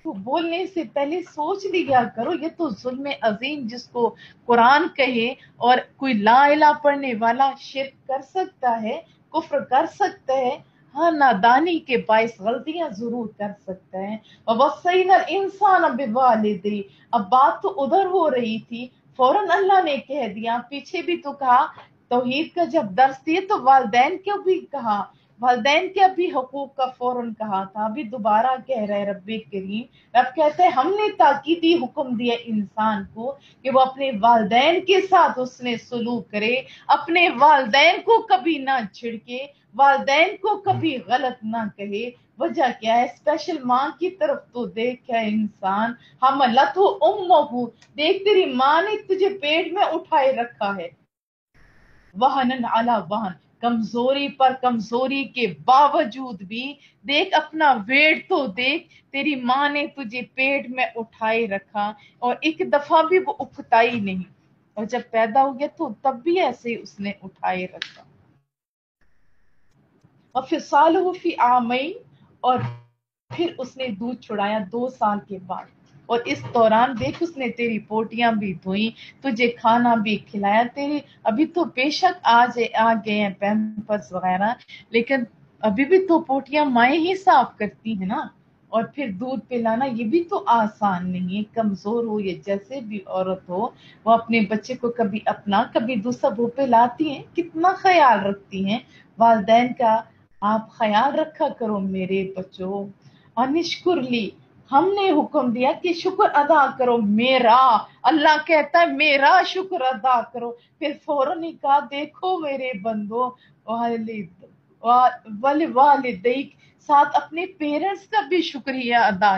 تو بولنے سے پہلے سوچ لیا کرو، یہ تو ظلم عظیم جس کو قرآن کہے، اور کوئی لا الہ پڑھنے والا شرک کر سکتا ہے، کفر کر سکتا ہے، ہاں نادانی کے باعث غلطیاں ضرور کر سکتا ہے۔ وَوَصَّيْنَا الْإِنسَانَ بِوَالِدَيْهِ، اب بات تو ادھر ہو رہی تھی، فوراً اللہ نے کہہ دیا، پیچھے بھی تو کہا، توحید کا جب درس دیے تو والدین کو بھی کہا، والدین کے بھی حقوق کا فوراً کہا تھا، ابھی دوبارہ کہہ رہے رب کریم، رب کہتے ہیں ہم نے تاکیدی حکم دیا انسان کو کہ وہ اپنے والدین کے ساتھ اس نے سلوک کرے، اپنے والدین کو کبھی نہ چھڑکے، والدین کو کبھی غلط نہ کہے۔ وجہ کیا ہے؟ اسپیشل ماں کی طرف تو دیکھ ہے انسان، حملتہ امہ، دیکھ تیری ماں نے تجھے پیٹ میں اٹھائے رکھا ہے، وہنن علی وہن، کمزوری پر کمزوری کے باوجود بھی دیکھ اپنا ویٹ تو دیکھ، تیری ماں نے تجھے پیٹ میں اٹھائے رکھا اور ایک دفعہ بھی وہ اکتائی نہیں، اور جب پیدا ہو گیا تو تب بھی ایسے اس نے اٹھائے رکھا۔ اور فصالہ فی عامین، اور پھر اس نے دودھ چھڑایا 2 سال کے بعد، اور اس دوران دیکھ اس نے تیری پوٹیاں بھی دھوئیں، تجھے کھانا بھی کھلایا، تیری ابھی تو بے شک آ گئے ہیں پیمپرس وغیرہ، لیکن ابھی بھی تو پوٹیاں مائیں ہی صاف کرتی ہیں نا، اور پھر دودھ پلانا یہ بھی تو آسان نہیں ہے، کمزور ہو یا جیسے بھی عورت ہو، وہ اپنے بچے کو کبھی اپنا کبھی دوسرا وہ پلاتی ہیں، کتنا خیال رکھتی ہیں والدین کا۔ آپ خیال رکھا کرو میرے بچوں۔ انشکر لی، ہم نے حکم دیا کہ شکر ادا کرو میرا، اللہ کہتا ہے میرا شکر ادا کرو، پھر فوراً ہی کہا دیکھو میرے بندو، والدیک، ساتھ اپنے پیرنٹس کا بھی شکریہ ادا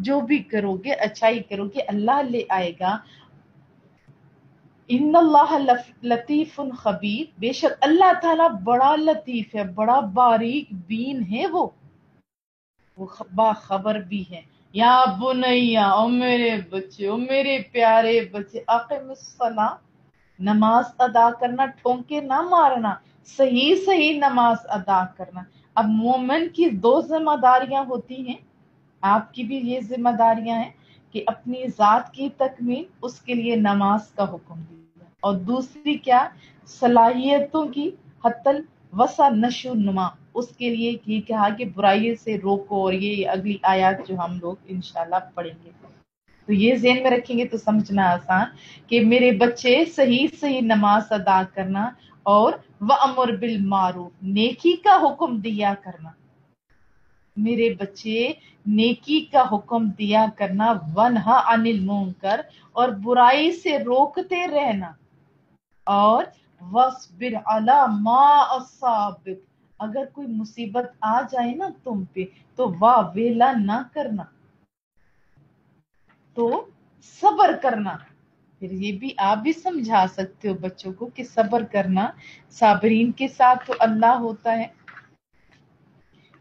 جو بھی کرو گے اچھائی کرو گے اللہ لے آئے گا. ان اللہ لطیف خبیر، بے شک اللہ تعالیٰ بڑا لطیف ہے، بڑا باریک بین ہے، وہ باخبر بھی ہے. یا بنیا، او میرے بچے، او میرے پیارے بچے، اقیم الصلاۃ، نماز ادا کرنا، ٹھونکے نہ مارنا، صحیح صحیح نماز ادا کرنا. اب مومن کی دو ذمہ داریاں ہوتی ہیں، آپ کی بھی یہ ذمہ داریاں ہیں کہ اپنی ذات کی تکمیل، اس کے لیے نماز کا حکم دیا، اور دوسری کیا، صلاحیتوں کی حتی الوسع نشو نما، اس کے لیے یہ کہا کہ برائی سے روکو، اور یہ اگلی آیات جو ہم لوگ انشاءاللہ پڑھیں گے. تو یہ ذہن میں رکھیں گے تو سمجھنا آسان کہ میرے بچے صحیح صحیح نماز ادا کرنا، اور وَأَمُرْ بِالْمَعْرُوفِ، نیکی کا حکم دیا کرنا. میرے بچے نیکی کا حکم دیا کرنا، وَنْہَ عَنِ الْمُنْکَرِ، اور برائی سے روکتے رہنا، اور وَاصْبِرْ عَلَى مَا أَصَابَكَ، اگر کوئی مصیبت آ جائے نا تم پہ تو واہ ویلا نہ کرنا، تو صبر کرنا. پھر یہ بھی آپ بھی سمجھا سکتے ہو بچوں کو کہ صبر کرنا، صابرین کے ساتھ تو اللہ ہوتا ہے.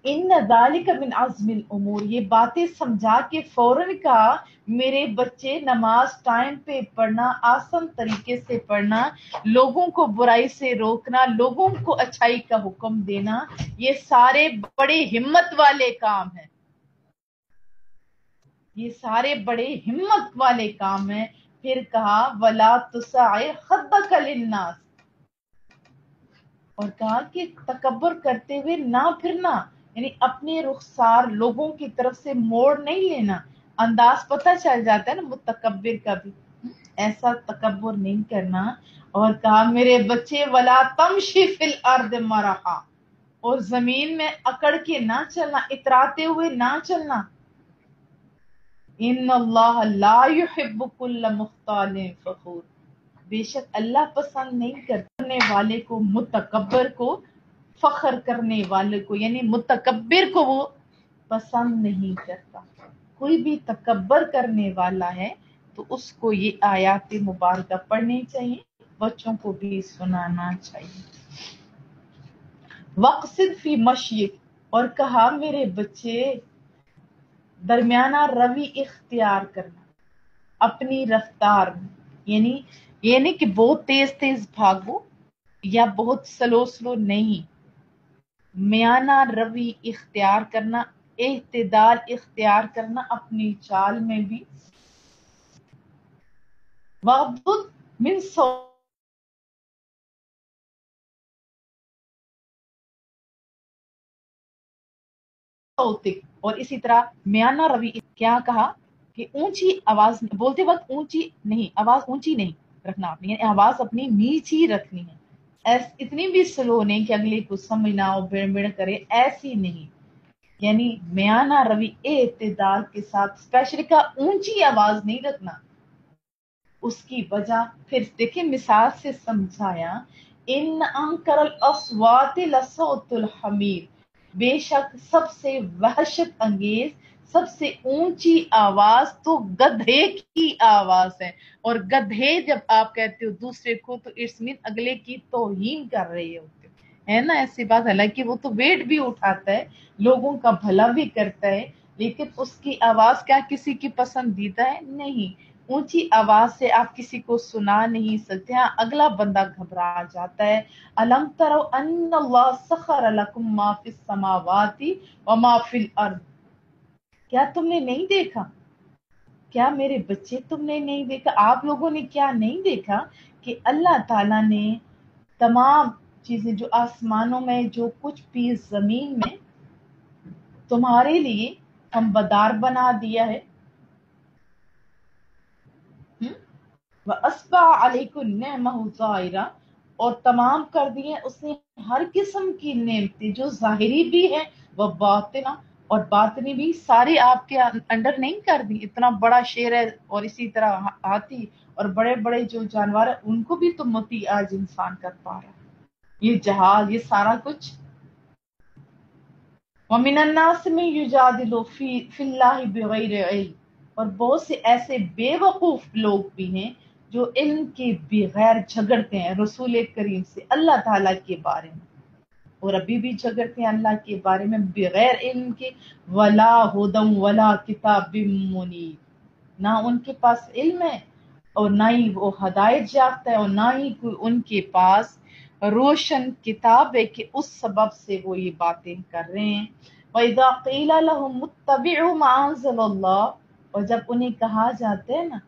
ان ذالک من عزم الامور، یہ باتیں سمجھا کے فوراً کہا میرے بچے نماز ٹائم پہ پڑھنا، آسان طریقے سے پڑھنا، لوگوں کو برائی سے روکنا، لوگوں کو اچھائی کا حکم دینا، یہ سارے بڑے ہمت والے کام ہیں، یہ سارے بڑے ہمت والے کام ہیں. پھر کہا وَلَا تُسَعِّرْ خَدَّكَ لِلنَّاسِ، اور کہا کہ تکبر کرتے ہوئے نہ پھرنا، یعنی اپنے رخسار لوگوں کی طرف سے موڑ نہیں لینا. انداز پتہ چل جاتا ہے نا متکبر کا بھی، ایسا تکبر نہیں کرنا. اور کہا میرے بچے وَلَا تَمْشِ فِي الْأَرْضِ مَرَحًا، اور زمین میں اکڑ کے نہ چلنا، اتراتے ہوئے نہ چلنا. ان اللہ لا يحب كل مختال فخور، بے شک اللہ پسند نہیں کرنے والے کو، متکبر کو، فخر کرنے والے کو، یعنی متکبر کو وہ پسند نہیں کرتا. کوئی بھی تکبر کرنے والا ہے تو اس کو یہ آیات مبارکہ پڑھنی چاہیے، بچوں کو بھی سنانا چاہیے. وقصد فی مشیک، اور کہا میرے بچے درمیانہ روی اختیار کرنا اپنی رفتار میں، یعنی یہ نہیں کہ بہت تیز تیز بھاگو یا بہت سلو سلو نہیں، میانہ روی اختیار کرنا، اعتدال اختیار کرنا اپنی چال میں بھی. وَغْضُضْ مِنْ صوتک، اور اسی طرح میانہ روی کیا کہا کہ اونچی آواز بولتے وقت اونچی نہیں، آواز اونچی نہیں رکھنا آپ نے، یعنی آواز اپنی نیچی رکھنی ہے. اتنی بھی سلو نہیں کہ اگلے کو سمجھ نہ ہو، بڑ بڑ کرے، ایسی نہیں. یعنی میانہ روی اعتدال کے ساتھ، اسپیشلی کا اونچی آواز نہیں رکھنا. اس کی وجہ پھر دیکھیں مثال سے سمجھایا، ان انکر الاصوات لصوت الحمیر، بے شک سب سے وحشت انگیز، سب سے اونچی آواز تو گدھے کی آواز ہے. اور گدھے جب آپ کہتے ہو دوسرے کو تو اٹس مین اگلے کی توہین کر رہے ہوتے ہے نا، ایسی بات. حالانکہ وہ تو ویٹ بھی اٹھاتا ہے، لوگوں کا بھلا بھی کرتا ہے، لیکن اس کی آواز کیا کسی کی پسندیدہ ہے؟ نہیں. اونچی آواز سے آپ کسی کو سنا نہیں سکتے، ہاں اگلا بندہ گھبرا جاتا ہے. الم تروا ان اللہ سخر لکم ما فی السماوات وما فی الارض، کیا تم نے نہیں دیکھا، کیا میرے بچے تم نے نہیں دیکھا، آپ لوگوں نے کیا نہیں دیکھا کہ اللہ تعالیٰ نے تمام چیزیں جو آسمانوں میں، جو کچھ بھی زمین میں تمہارے لیے ہمبدار بنا دیا ہے. وَأَسْبَغَ عَلَيْكُمْ نِعْمَهُ ظَاهِرَةً، اور تمام کر دیے اس نے ہر قسم کی نعمتیں، جو ظاہری بھی ہیں وہ باطنہ، اور باطنی بھی، ساری آپ کے انڈر نہیں کر دی. اتنا بڑا شیر ہے، اور اسی طرح ہاتھی اور بڑے بڑے جو جانور ہیں ان کو بھی تو متی آج انسان کر پا رہا ہے. یہ جہاز، یہ سارا کچھ وَمِنَ النَّاسِ مَن يُجَادِلُ فِي اللَّهِ بِغَيْرِ عِلْمٍ، اور بہت سے ایسے بے وقوف لوگ بھی ہیں جو علم کے بغیر جھگڑتے ہیں رسول کریم سے اللہ تعالیٰ کے بارے میں، اور ابھی بھی جھگڑتے ہیں اللہ کے بارے میں بغیر علم کے. ولا ہدم ولا کتاب منیر، نہ ان کے پاس علم ہے اور نہ ہی وہ ہدایت یافتہ ہے، اور نہ ہی کوئی ان کے پاس روشن کتاب ہے کہ اس سبب سے وہ یہ باتیں کر رہے ہیں. وَإِذَا قِيلَ لَهُمُ اتَّبِعُوا مَا أَنزَلَ اللَّهُ، اور جب انہیں کہا جاتا ہے نا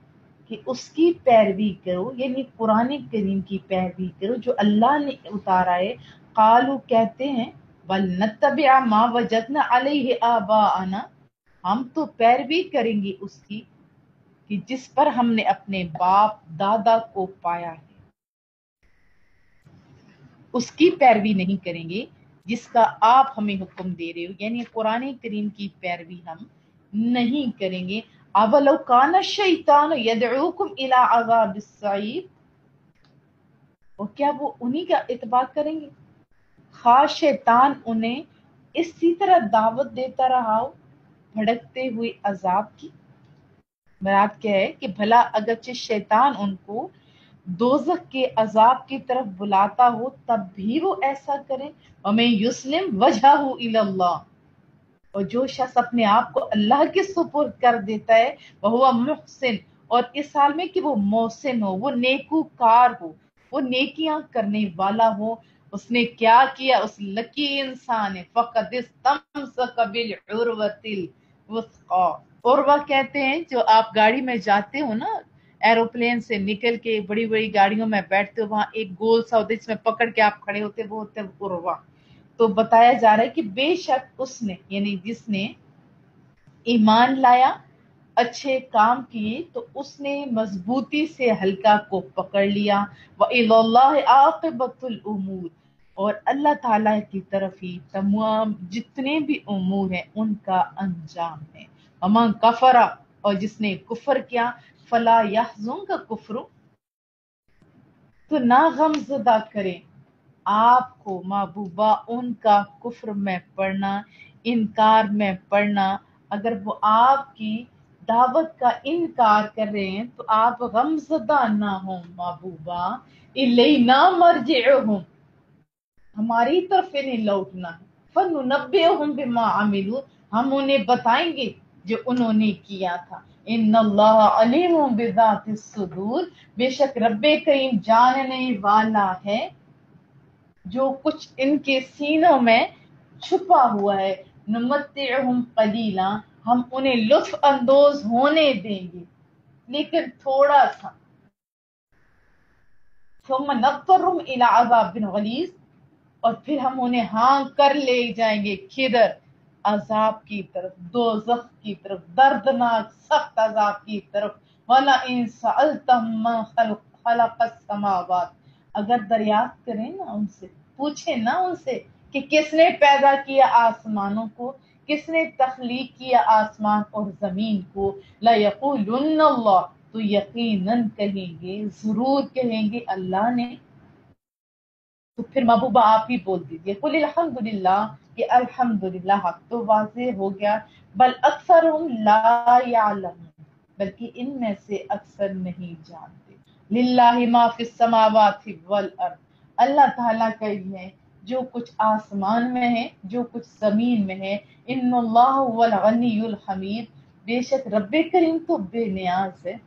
کہ اس کی پیروی کرو، یعنی قرآن کریم کی پیروی کرو جو اللہ نے اتارا ہے، قالو کہتے ہیں بل نتبع ما وجدنا علیہ آباءنا، ہم تو پیروی کریں گے اس کی کہ جس پر ہم نے اپنے باپ دادا کو پایا ہے، اس کی پیروی نہیں کریں گے جس کا آپ ہمیں حکم دے رہے ہو، یعنی قرآن کریم کی پیروی ہم نہیں کریں گے. اولو کان الشیطان یدعوکم الی عذاب السعیر، اور کیا وہ انہی کا اتباع کریں گے خاص شیطان انہیں اسی طرح دعوت دیتا رہا ہو بھڑکتے ہوئے عذاب کی. مراد کیا ہے کہ بھلا اگرچہ شیطان ان کو دوزخ کے عذاب کی طرف بلاتا ہو تب بھی وہ ایسا کریں. وَمَن يُسْلِمْ وَجْهَهُ إِلَى اللَّهِ، اور جو شخص اپنے آپ کو اللہ کے سپرد کر دیتا ہے وَهُوَ مُحْسِن، اور اس حال میں کہ وہ محسن ہو، وہ نیکوکار ہو، وہ نیکیاں کرنے والا ہو. اس نے کیا کیا؟ اس لکی انسان ہے فَقَدِ اسْتَمْسَكَ بِالْعُرْوَةِ الْوُثْقَىٰ. عروہ کہتے ہیں جو آپ گاڑی میں جاتے ہو نا، ایروپلین سے نکل کے بڑی بڑی گاڑیوں میں بیٹھتے ہو، وہاں ایک گول سا ہوتا ہے جس میں پکڑ کے آپ کھڑے ہوتے، وہ ہوتے ہیں عروہ. تو بتایا جا رہا ہے کہ بے شک اس نے، یعنی جس نے ایمان لایا، اچھے کام کیے، تو اس نے مضبوطی سے حلقہ کو پکڑ لیا. وَإِلَى اللَّهِ عَاقِبَةُ الْأُمُورِ، اور اللہ تعالیٰ کی طرف ہی تمام جتنے بھی امور ہیں ان کا انجام ہے. وَمَن کفر، اور جس نے کفر کیا، فلا يحزنک کفر، تو نہ غم زدہ کرے آپ کو محبوبہ ان کا کفر میں پڑھنا، انکار میں پڑھنا. اگر وہ آپ کی دعوت کا انکار کر رہے ہیں تو آپ غم زدہ نہ ہوں محبوبہ. الینا مرجعہم، ہماری طرف انہیں لوٹنا ہے. فَنُنَبِّئُهُم بِمَا عَمِلُوا، ہم انہیں بتائیں گے جو انہوں نے کیا تھا. ان اللہ علیم بذات الصدور، بے شک رب کریم جاننے والا ہے جو کچھ ان کے سینوں میں چھپا ہوا ہے. نمتعہم قلیلا، ہم انہیں لطف اندوز ہونے دیں گے لیکن تھوڑا سا. ثم نضطرہم الی عذاب غلیظ، اور پھر ہم انہیں ہاں کر لے جائیں گے کدھر؟ عذاب کی طرف، دوزخ کی طرف، دردناک سخت عذاب کی طرف. وَلَئِن سَأَلْتَهُم مَّن خَلَقَ السَّمَاوَاتِ، اگر دریافت کریں نا ان سے، پوچھیں نا ان سے کہ کس نے پیدا کیا آسمانوں کو، کس نے تخلیق کیا آسمان اور زمین کو، لَيَقُولُنَّ اللَّهُ، تو یقیناً کہیں گے، ضرور کہیں گے اللہ نے. تو پھر محبوبہ آپ ہی بول دیجئے قل الحمدللہ، کہ الحمدللہ، حق تو واضح ہو گیا. بل اکثرهم لا یعلمون، بلکہ ان میں سے اکثر نہیں جانتے. للہ ما فی السماوات والارض، اللہ تعالیٰ کا علم ہے جو کچھ آسمان میں ہے، جو کچھ زمین میں ہے. ان اللہ هو الغنی الحمید، بے شک رب کریم تو بے نیاز ہے،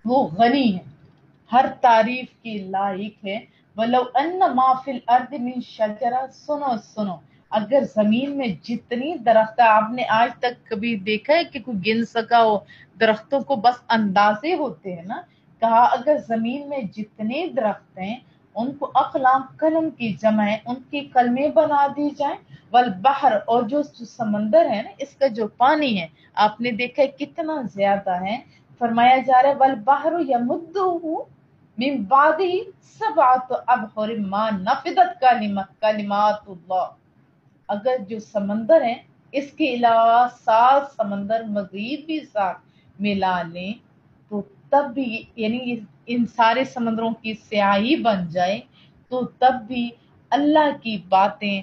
وہ غنی ہے، ہر تعریف کی لائق ہے. وَلَوْ أَنَّ مَا فِي الْأَرْضِ مِن شَجَرَةٍ، سنو اگر زمین میں جتنی درخت، آپ نے آج تک کبھی دیکھا ہے کہ کوئی گن سکا ہو؟ درختوں کو بس اندازے ہوتے ہیں نا. کہا اگر زمین میں جتنے درخت ہیں ان کو اقلام، قلم کی جمع ہے، ان کی کلمیں بنا دی جائیں. والبحر، اور جو سمندر ہے نا، اس کا جو پانی ہے آپ نے دیکھا ہے کتنا زیادہ ہے. فرمایا جا رہا ہے والبحر یمدہ من بعدہ سبعۃ ابحر ما نفدت کلمات اللہ، اگر جو سمندر ہیں اس کے علاوہ 7 سمندر مزید بھی ساتھ ملا لیں تو تب بھی، یعنی ان سارے سمندروں کی سیاہی بن جائے تو تب بھی اللہ کی باتیں،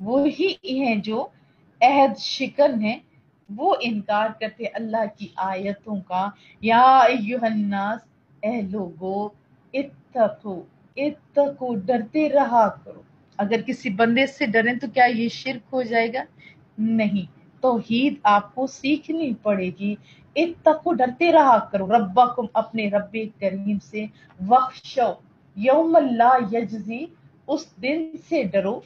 وہی ہیں جو عہد شکن ہیں، وہ انکار کرتے اللہ کی آیتوں کا۔ یا ایھا الناس، اے لوگو، اتقو، اتقو، ڈرتے رہا کرو۔ اگر کسی بندے سے ڈریں تو کیا یہ شرک ہو جائے گا؟ نہیں، توحید آپ کو سیکھنی پڑے گی۔ اتقو، ڈرتے رہا کرو، ربکم، اپنے رب کریم سے، وخشو، یوم لا یجزی، اس دن سے ڈرو،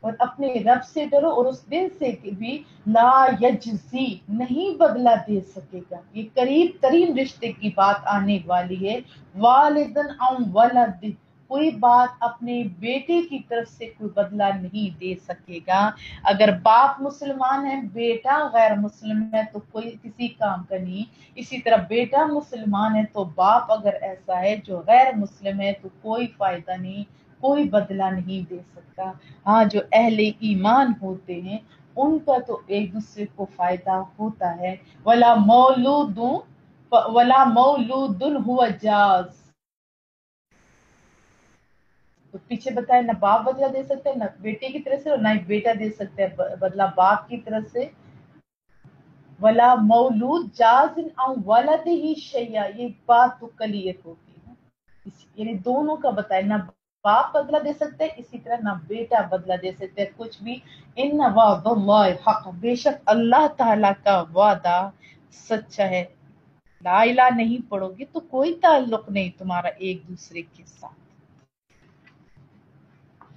اور اپنے رب سے ڈرو، اور اس دن سے کہ بھی لا یجزی، نہیں بدلہ دے سکے گا۔ یہ قریب ترین رشتے کی بات آنے والی ہے۔ والدن عن ولد، کوئی بات اپنے بیٹے کی طرف سے کوئی بدلہ نہیں دے سکے گا۔ اگر باپ مسلمان ہے، بیٹا غیر مسلم ہے تو کوئی کسی کام کا نہیں۔ اسی طرح بیٹا مسلمان ہے تو باپ اگر ایسا ہے جو غیر مسلم ہے تو کوئی فائدہ نہیں، کوئی بدلہ نہیں دے سکتا۔ ہاں، جو اہل ایمان ہوتے ہیں ان کا تو ایک دوسرے کو فائدہ ہوتا ہے۔ ولا مولود ہوا جاز، تو پیچھے بتایا نہ باپ بدلہ دے سکتا ہے نہ بیٹے کی طرف سے، اور نہ ہی بیٹا دے سکتا ہے بدلہ باپ کی طرف سے۔ ولا مولود جاز عن ولدہ شیئا، یہ بات تو کلیئر ہوتی ہے، یعنی دونوں کا بتایا، نہ باپ بدلہ دے سکتے اسی طرح نہ بیٹا بدلہ دے سکتے کچھ بھی۔ ان وعد اللہ حق، بے شک اللہ تعالی کا وعدہ سچا ہے۔ لا الہ نہیں پڑھو گے تو کوئی تعلق نہیں تمہارا ایک دوسرے کے ساتھ،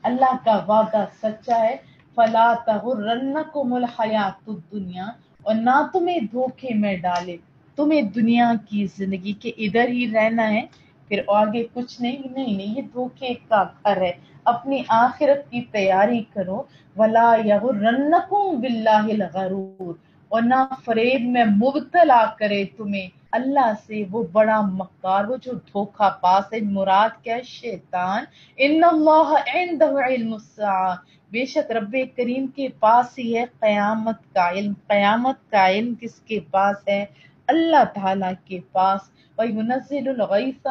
اللہ کا وعدہ سچا ہے۔ فلا تغرنکم الحیات الدنیا، اور نہ تمہیں دھوکے میں ڈالے، تمہیں دنیا کی زندگی کے ادھر ہی رہنا ہے پھر آگے کچھ نہیں، نہیں، یہ دھوکے کا گھر ہے، اپنی آخرت کی تیاری کرو۔ ولا یغرنکم باللہ الغرور، اور نہ فریب میں مبتلا کرے تمہیں اللہ سے وہ بڑا مکار، وہ جو دھوکہ باز ہے۔ مراد کیا ہے؟ شیطان۔ ان اللہ عندہ علم الساعہ، بے شک رب کریم کے پاس ہی ہے قیامت کا علم۔ قیامت کا علم کس کے پاس ہے؟ اللہ تعالی کے پاس۔ وَيُنَزِّلُ الْغَيْثَ،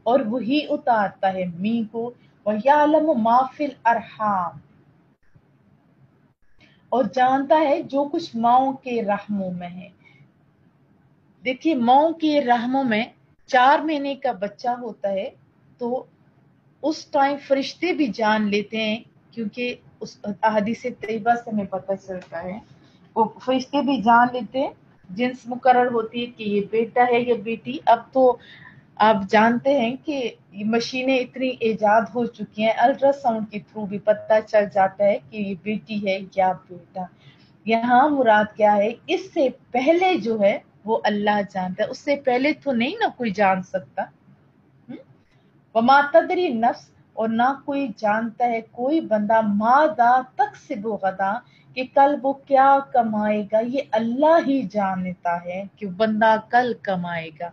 اور وہی اتارتا ہے میگھ کو۔ وَيَعْلَمُ مَا فِي الْأَرْحَامِ، اور جانتا ہے جو کچھ ماؤں کے رحموں میں ہے۔ دیکھیے ماؤں کے رحموں میں 4 مہینے کا بچہ ہوتا ہے تو اس ٹائم فرشتے بھی جان لیتے ہیں، کیونکہ اس احادیث طیبہ سے ہمیں پتہ چلتا ہے، وہ فرشتے بھی جان لیتے ہیں، جنس مقرر ہوتی ہے کہ یہ بیٹا ہے یا بیٹی۔ اب تو آپ جانتے ہیں کہ یہ مشینیں اتنی ایجاد ہو چکی ہیں، الٹرا ساؤنڈ کے تھرو بھی پتہ چل جاتا ہے کہ یہ بیٹی ہے یا بیٹا۔ یہاں مراد کیا ہے؟ اس سے پہلے جو ہے وہ اللہ جانتا ہے، اس سے پہلے تو نہیں نا کوئی جان سکتا۔ وما تدری نفس، اور نہ کوئی جانتا ہے کوئی بندہ ماذا تکسب غدا، کہ کل وہ کیا کمائے گا، یہ اللہ ہی جانتا ہے کہ بندہ کل کمائے گا۔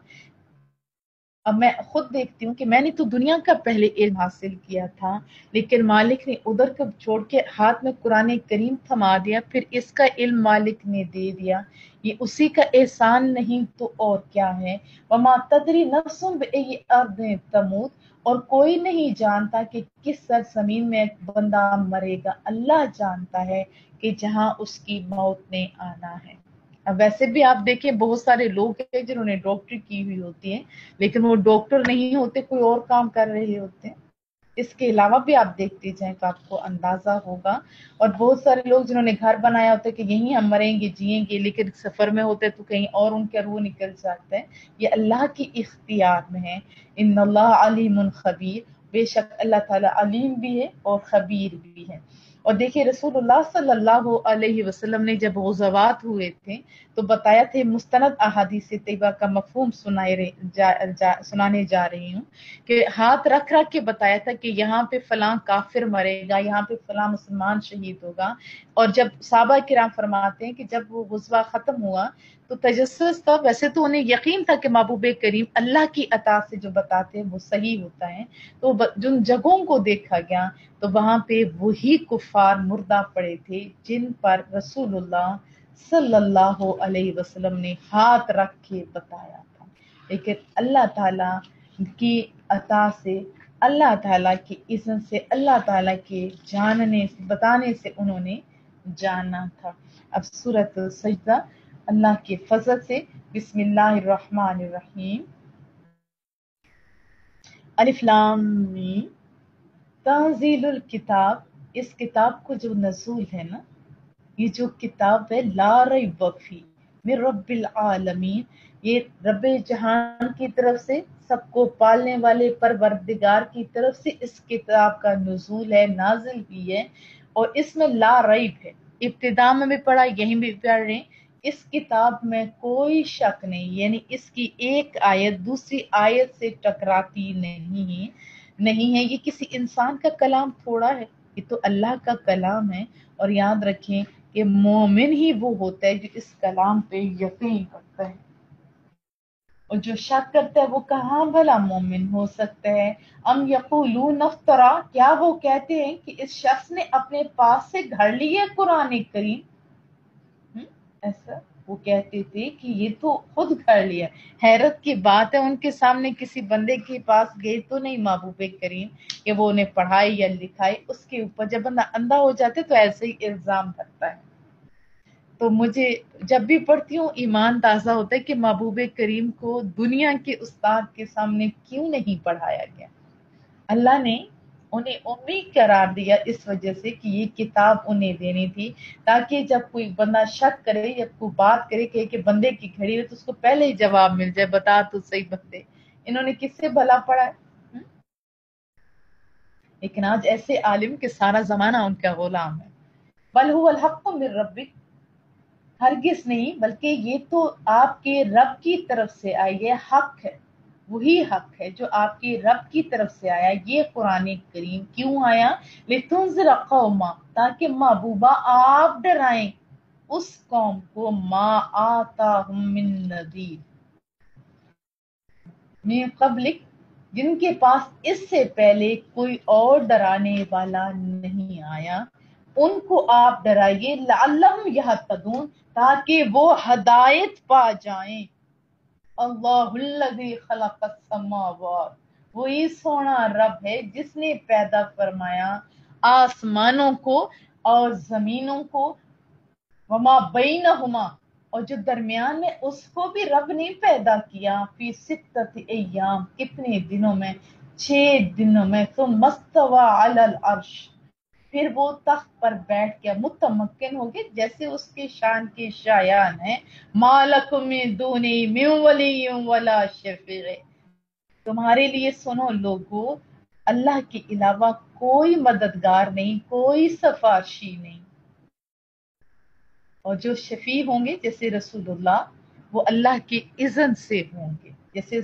اب میں خود دیکھتی ہوں کہ میں نے تو دنیا کا پہلے علم حاصل کیا تھا، لیکن مالک نے ادھر کا چھوڑ کے ہاتھ میں قرآن کریم تھما دیا، پھر اس کا علم مالک نے دے دیا، یہ اسی کا احسان نہیں تو اور کیا ہے۔ وما تدری نفس بأی ارض تموت، اور کوئی نہیں جانتا کہ کس سرزمین میں بندہ مرے گا، اللہ جانتا ہے کہ جہاں اس کی موت نے آنا ہے۔ اب ویسے بھی آپ دیکھیں بہت سارے لوگ ہیں جنہوں نے ڈاکٹری کی ہوئی ہوتی ہیں، لیکن وہ ڈاکٹر نہیں ہوتے، کوئی اور کام کر رہے ہوتے ہیں۔ اس کے علاوہ بھی آپ دیکھتے جائیں تو آپ کو اندازہ ہوگا۔ اور بہت سارے لوگ جنہوں نے گھر بنایا ہوتا ہے کہ یہیں ہم مریں گے جئیں گے، لیکن سفر میں ہوتے تو کہیں اور ان کا روح نکل جاتا ہے۔ یہ اللہ کی اختیار میں ہے۔ ان اللہ علیم خبیر، بے شک اللہ تعالیٰ علیم بھی ہے اور خبیر بھی ہے۔ اور دیکھیے رسول اللہ صلی اللہ علیہ وسلم نے جب غزوات ہوئے تھے تو بتایا تھے، مستند احادیث طیبہ کا مفہوم سنانے جا رہی ہوں، کہ ہاتھ رکھ رکھ کے بتایا تھا کہ یہاں پہ فلاں کافر مرے گا، یہاں پہ فلاں مسلمان شہید ہوگا۔ اور جب صحابہ کرام فرماتے ہیں کہ جب وہ غزوہ ختم ہوا تو تجسس تھا، ویسے تو انہیں یقین تھا کہ محبوب کریم اللہ کی عطا سے جو بتاتے ہیں وہ صحیح ہوتا ہے، تو جن جگہوں کو دیکھا گیا تو وہاں پہ وہی کفار مردہ پڑے تھے جن پر رسول اللہ صلی اللہ علیہ وسلم نے ہاتھ رکھ کے بتایا تھا۔ لیکن اللہ تعالیٰ کی عطا سے اللہ تعالیٰ کی اذن سے، اللہ تعالیٰ کے جاننے سے، بتانے سے انہوں نے جانا تھا۔ اب سورۃ سجدہ اللہ کے فضل سے، بسم اللہ الرحمن الرحیم، الف لام میم، تنزیل الکتاب، اس کتاب کو جو نزول ہے نا، یہ جو کتاب ہے، لا ریب فیہ من رب العالمین، یہ رب جہان کی طرف سے، سب کو پالنے والے پروردگار کی طرف سے اس کتاب کا نزول ہے، نازل ہوئی ہے، اور اس میں لا ریب ہے۔ ابتدا میں بھی پڑھا، یہیں بھی پڑھ رہے ہیں، اس کتاب میں کوئی شک نہیں، یعنی اس کی ایک آیت دوسری آیت سے ٹکراتی نہیں ہے۔ یہ کسی انسان کا کلام تھوڑا ہے، یہ تو اللہ کا کلام ہے۔ اور یاد رکھیں کہ مومن ہی وہ ہوتا ہے جو اس کلام پہ یقین کرتا ہے، اور جو شک کرتا ہے وہ کہاں بھلا مومن ہو سکتا ہے۔ ام یقولون افطرا، کیا وہ کہتے ہیں کہ اس شخص نے اپنے پاس سے گھڑ لیا قرآن کریم؟ ایسا وہ کہتے تھے کہ یہ تو خود گھڑ لیا۔ حیرت کی بات ہے، ان کے سامنے کسی بندے کے پاس گئے تو نہیں محبوب کریم کہ وہ انہیں پڑھائے یا لکھائے، اس کے اوپر جب بندہ اندھا ہو جاتے تو ایسے ہی الزام کرتا ہے۔ تو مجھے جب بھی پڑھتی ہوں ایمان تازہ ہوتا ہے کہ محبوب کریم کو دنیا کے استاد کے سامنے کیوں نہیں پڑھایا گیا۔ اللہ نے انہیں امی قرار دیا اس وجہ سے کہ یہ کتاب انہیں دینی تھی، تاکہ جب کوئی بندہ شک کرے یا کوئی بات کرے کہ بندے کی گھڑی ہے تو اس کو پہلے ہی جواب مل جائے، بتا تو صحیح بندے انہوں نے کس سے بھلا پڑھا ہے۔ لیکن آج ایسے عالم کہ سارا زمانہ ان کا غلام ہے۔ بل هو الحق من ربک، ہرگز نہیں، بلکہ یہ تو آپ کے رب کی طرف سے آئی ہے، حق ہے، وہی حق ہے جو آپ کے رب کی طرف سے آیا۔ یہ قرآن کریم کیوں آیا؟ لتنذر قوما، تاکہ محبوبہ آپ ڈرائیں اس قوم کو، ما آتاہم من نذیر، من قبلک، جن کے پاس اس سے پہلے کوئی اور ڈرانے والا نہیں آیا، ان کو آپ ڈرائیے، لعلہم یہتدون، تاکہ وہ ہدایت پا جائیں۔ اللہ الذی خلق السماوات، وہی سونا رب ہے جس نے پیدا فرمایا آسمانوں کو اور زمینوں کو، وما بینہما، اور جو درمیان میں اس کو بھی رب نے پیدا کیا، فی ستۃ ایام، کتنے دنوں میں؟ 6 دنوں میں، ثم استوی علی العرش، پھر وہ تخت پر بیٹھ گیا، متمکن ہو گئے جیسے اس کے شان کے شایان ہیں۔ ما لکم من دونہ من ولی ولا شفیع، تمہارے لیے سنو لوگو، اللہ کے علاوہ کوئی مددگار نہیں، کوئی سفارشی نہیں، اور جو شفیع ہوں گے جیسے رسول اللہ، وہ اللہ کی اذن سے ہوں گے، جیسے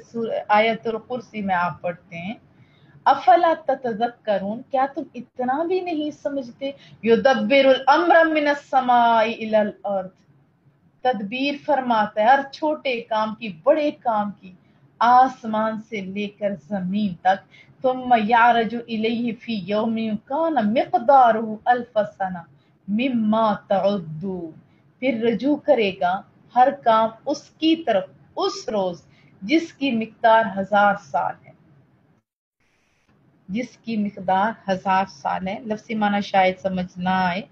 آیت الکرسی میں آپ پڑھتے ہیں، افلا تتذکرون، کیا تم اتنا بھی نہیں سمجھتے؟ یدبر الامر من السماء الى الارض، تدبیر فرماتا ہے ہر چھوٹے کام کی، بڑے کام کی، آسمان سے لے کر زمین تک، ثم یعرج الیہ فی یوم کان مقدارہ الف سنہ مما تعدون، پھر رجوع کرے گا ہر کام اس کی طرف اس روز جس کی مقدار 1000 سال ہے، جس کی مقدار 1000 سال ہے۔ لفظی معنی شاید سمجھ نہ آئے،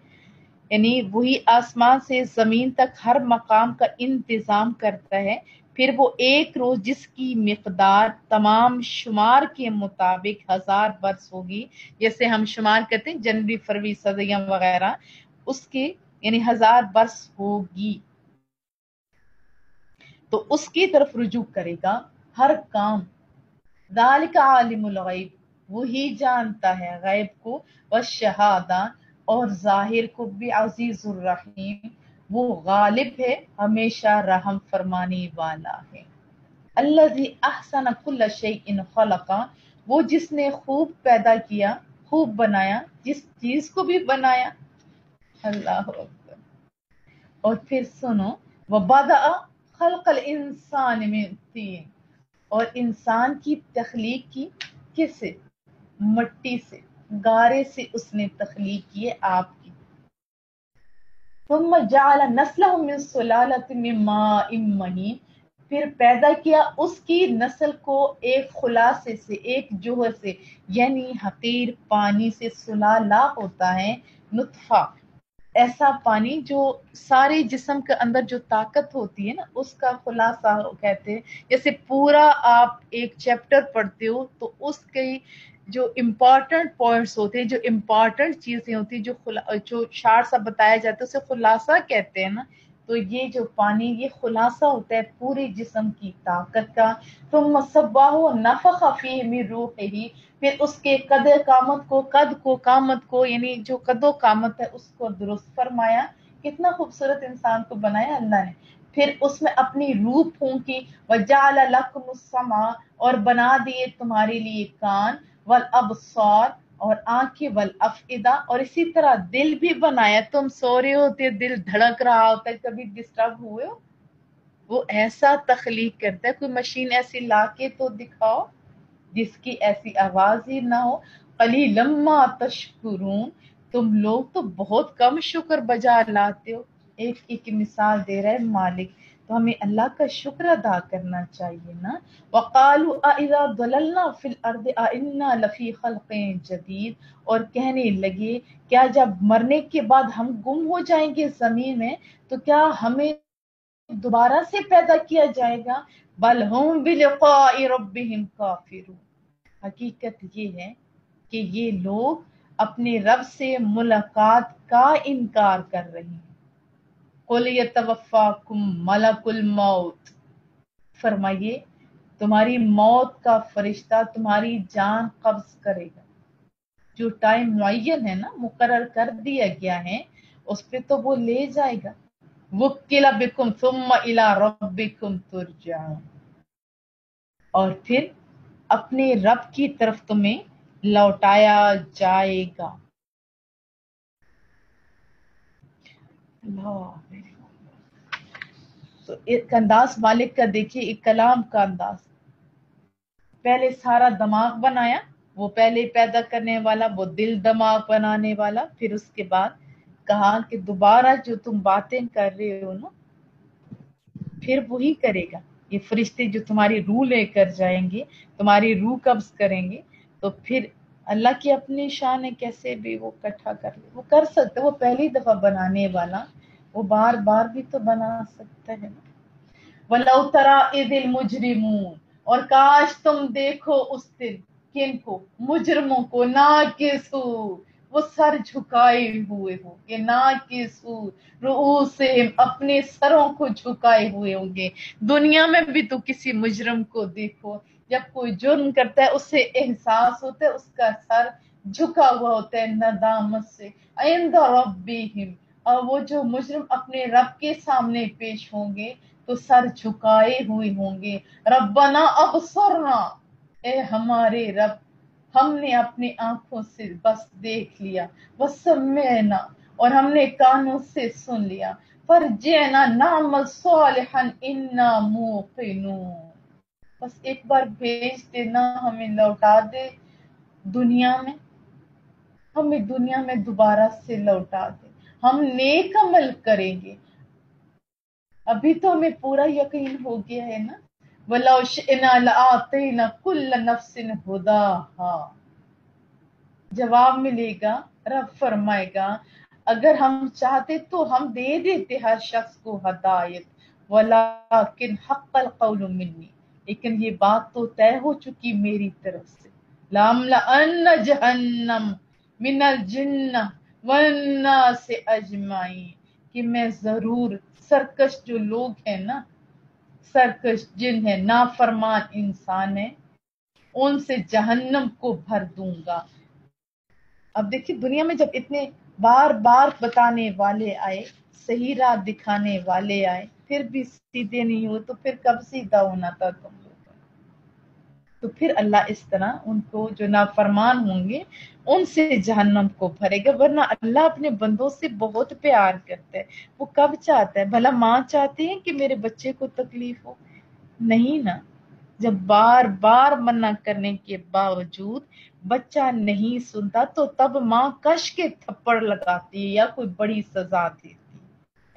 یعنی وہی آسمان سے زمین تک ہر مقام کا انتظام کرتا ہے، پھر وہ ایک روز جس کی مقدار تمام شمار کے مطابق 1000 برس ہوگی، جیسے ہم شمار کرتے ہیں جنوری فروری صدیاں وغیرہ، اس کے یعنی 1000 برس ہوگی، تو اس کی طرف رجوع کرے گا ہر کام۔ ذالک عالم الغیب، وہی جانتا ہے غیب کو، والشہادہ، اور ظاہر کو بھی، عزیز الرحیم، وہ غالب ہے، ہمیشہ رحم فرمانے والا ہے۔ الذی احسن کل شیء خلقا، وہ جس نے خوب پیدا کیا، خوب بنایا، جس چیز کو بھی بنایا، اللہ اکبر۔ اور پھر سنو، وبدأ خلق الانسان من طین، اور انسان کی تخلیق کی کس سے؟ مٹی سے، گارے سے اس نے تخلیق کی ہے آپ کی۔ ثم جعل نسلہ من سلالۃ من ماء مہین، پھر پیدا کیا اس کی نسل کو ایک خلاصے سے، ایک جوہر سے، یعنی حقیر پانی سے سلالا ہوتا ہے نطفہ، ایسا پانی جو سارے جسم کے اندر جو طاقت ہوتی ہے نا اس کا خلاصہ کہتے ہیں. جیسے پورا آپ ایک چیپٹر پڑھتے ہو تو اس کے جو امپورٹنٹ پوائنٹس ہوتے ہیں، جو امپورٹنٹ چیزیں ہوتی ہیں، جو شارٹ سا بتایا جاتا ہے اسے خلاصہ کہتے ہیں نا. تو یہ جو پانی یہ خلاصہ ہوتا ہے پورے جسم کی طاقت کا. ثم صباہ نفخ فیہ من روحہ، پھر اس کے قد قامت کو یعنی جو قد و قامت ہے اس کو درست فرمایا. کتنا خوبصورت انسان کو بنایا اللہ نے. پھر اس میں اپنی روح پھونکی. وجعل لکم السمع، اور بنا دیے تمہارے لیے کان، والابصار، اور آنکھیں، والافئدہ، اور اسی طرح دل بھی بنایا. تم سو رہے ہوتے دل دھڑک رہا ہوتا ہے، کبھی ڈسٹرب ہوئے ہو؟ وہ ایسا تخلیق کرتا ہے. کوئی مشین ایسی لا کے تو دکھاؤ جس کی ایسی آواز ہی نہ ہو. قلیلا ما تشکرون، تم لوگ تو بہت کم شکر بجا لاتے ہو. ایک مثال دے رہا ہے مالک. تو ہمیں اللہ کا شکر ادا کرنا چاہیے نا. وقالوا اذا ضللنا في الارض انا لفی خلق جدید، اور کہنے لگے کیا جب مرنے کے بعد ہم گم ہو جائیں گے زمین میں تو کیا ہمیں دوبارہ سے پیدا کیا جائے گا. بل ہم بلقاء ربهم کافرون، حقیقت یہ ہے کہ یہ لوگ اپنے رب سے ملاقات کا انکار کر رہے ہیں. قل یتوفاکم ملک الموت، فرمائیے تمہاری موت کا فرشتہ تمہاری جان قبض کرے گا. جو ٹائم معین ہے نا، مقرر کر دیا گیا ہے، اس پہ تو وہ لے جائے گا. وکل بکم ثم الی ربکم ترجعون، اور پھر اپنے رب کی طرف تمہیں لوٹایا جائے گا. اللہ، تو ایک انداز مالک کا دیکھیے، ایک کلام کا انداز. پہلے سارا دماغ بنایا، وہ پہلے پیدا کرنے والا، وہ دل دماغ بنانے والا. پھر اس کے بعد کہا کہ دوبارہ جو تم باتیں کر رہے ہو نا پھر وہی کرے گا. یہ فرشتے جو تمہاری روح لے کر جائیں گے، تمہاری روح قبض کریں گے، تو پھر اللہ کی اپنی شان ہے کیسے بھی وہ اکٹھا کر لے. وہ کر سکتا ہے، وہ پہلی دفعہ بنانے والا وہ بار بار بھی تو بنا سکتا ہے نا. وَلَوْ تَرَى إِذِ الْمُجْرِمُونَ، اور کاش تم دیکھو اس دن. کن کو؟ مجرموں کو. ناکسو، وہ سر جھکائے ہوئے ہوں گے. ناکسو رؤوسہم، اپنے سروں کو جھکائے ہوئے ہوں گے. دنیا میں بھی تو کسی مجرم کو دیکھو، جب کوئی جرم کرتا ہے اسے احساس ہوتا ہے، اس کا سر جھکا ہوا ہوتا ہے ندامت سے. عند ربہم، اور وہ جو مجرم اپنے رب کے سامنے پیش ہوں گے تو سر جھکائے ہوئے ہوں گے. ربنا ابصرنا، اے ہمارے رب ہم نے اپنی آنکھوں سے بس دیکھ لیا. وسمعنا، اور ہم نے کانوں سے سن لیا. فرجعنا نعمل صالحا انا موقنون، بس ایک بار بھیج دینا، ہمیں لوٹا دے دنیا میں، ہمیں دنیا میں دوبارہ سے لوٹا دے، ہم نیک عمل کریں گے. ابھی تو ہمیں پورا یقین ہو گیا ہے نا. وَلَوْ شِئْنَا لَآتَيْنَا كُلَّ نَفْسٍ هُدَاهَا، جواب ملے گا، رب فرمائے گا اگر ہم چاہتے تو ہم دے دیتے ہر شخص کو ہدایت. وَلَكِنْ حَقَّ الْقَوْلُ مِنِّي، لیکن یہ بات تو طے ہو چکی میری طرف سے. لَأَمْلَأَنَّ جَهَنَّمَ مِنَ الْجِنَّةِ وَالنَّاسِ أَجْمَعِينَ، کہ میں ضرور سرکش جو لوگ ہیں نا، سرکش جن ہے، نافرمان انسان ہے، ان سے جہنم کو بھر دوں گا. اب دیکھیے دنیا میں جب اتنے بار بار بتانے والے آئے، صحیح راہ دکھانے والے آئے، پھر بھی سیدھے نہیں ہوئے تو پھر کب سیدھا ہونا تھا تم لوگ. تو پھر اللہ اس طرح ان کو جو نافرمان ہوں گے ان سے جہنم کو بھرے گا. ورنہ اللہ اپنے بندوں سے بہت پیار کرتا ہے. وہ کب چاہتا ہے؟ بھلا ماں چاہتی ہے کہ میرے بچے کو تکلیف ہو؟ نہیں نا. جب بار بار منع کرنے کے باوجود بچہ نہیں سنتا تو تب ماں کش کے تھپڑ لگاتی ہے یا کوئی بڑی سزا دیتی ہے.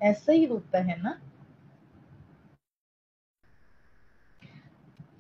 ایسا ہی ہوتا ہے نا.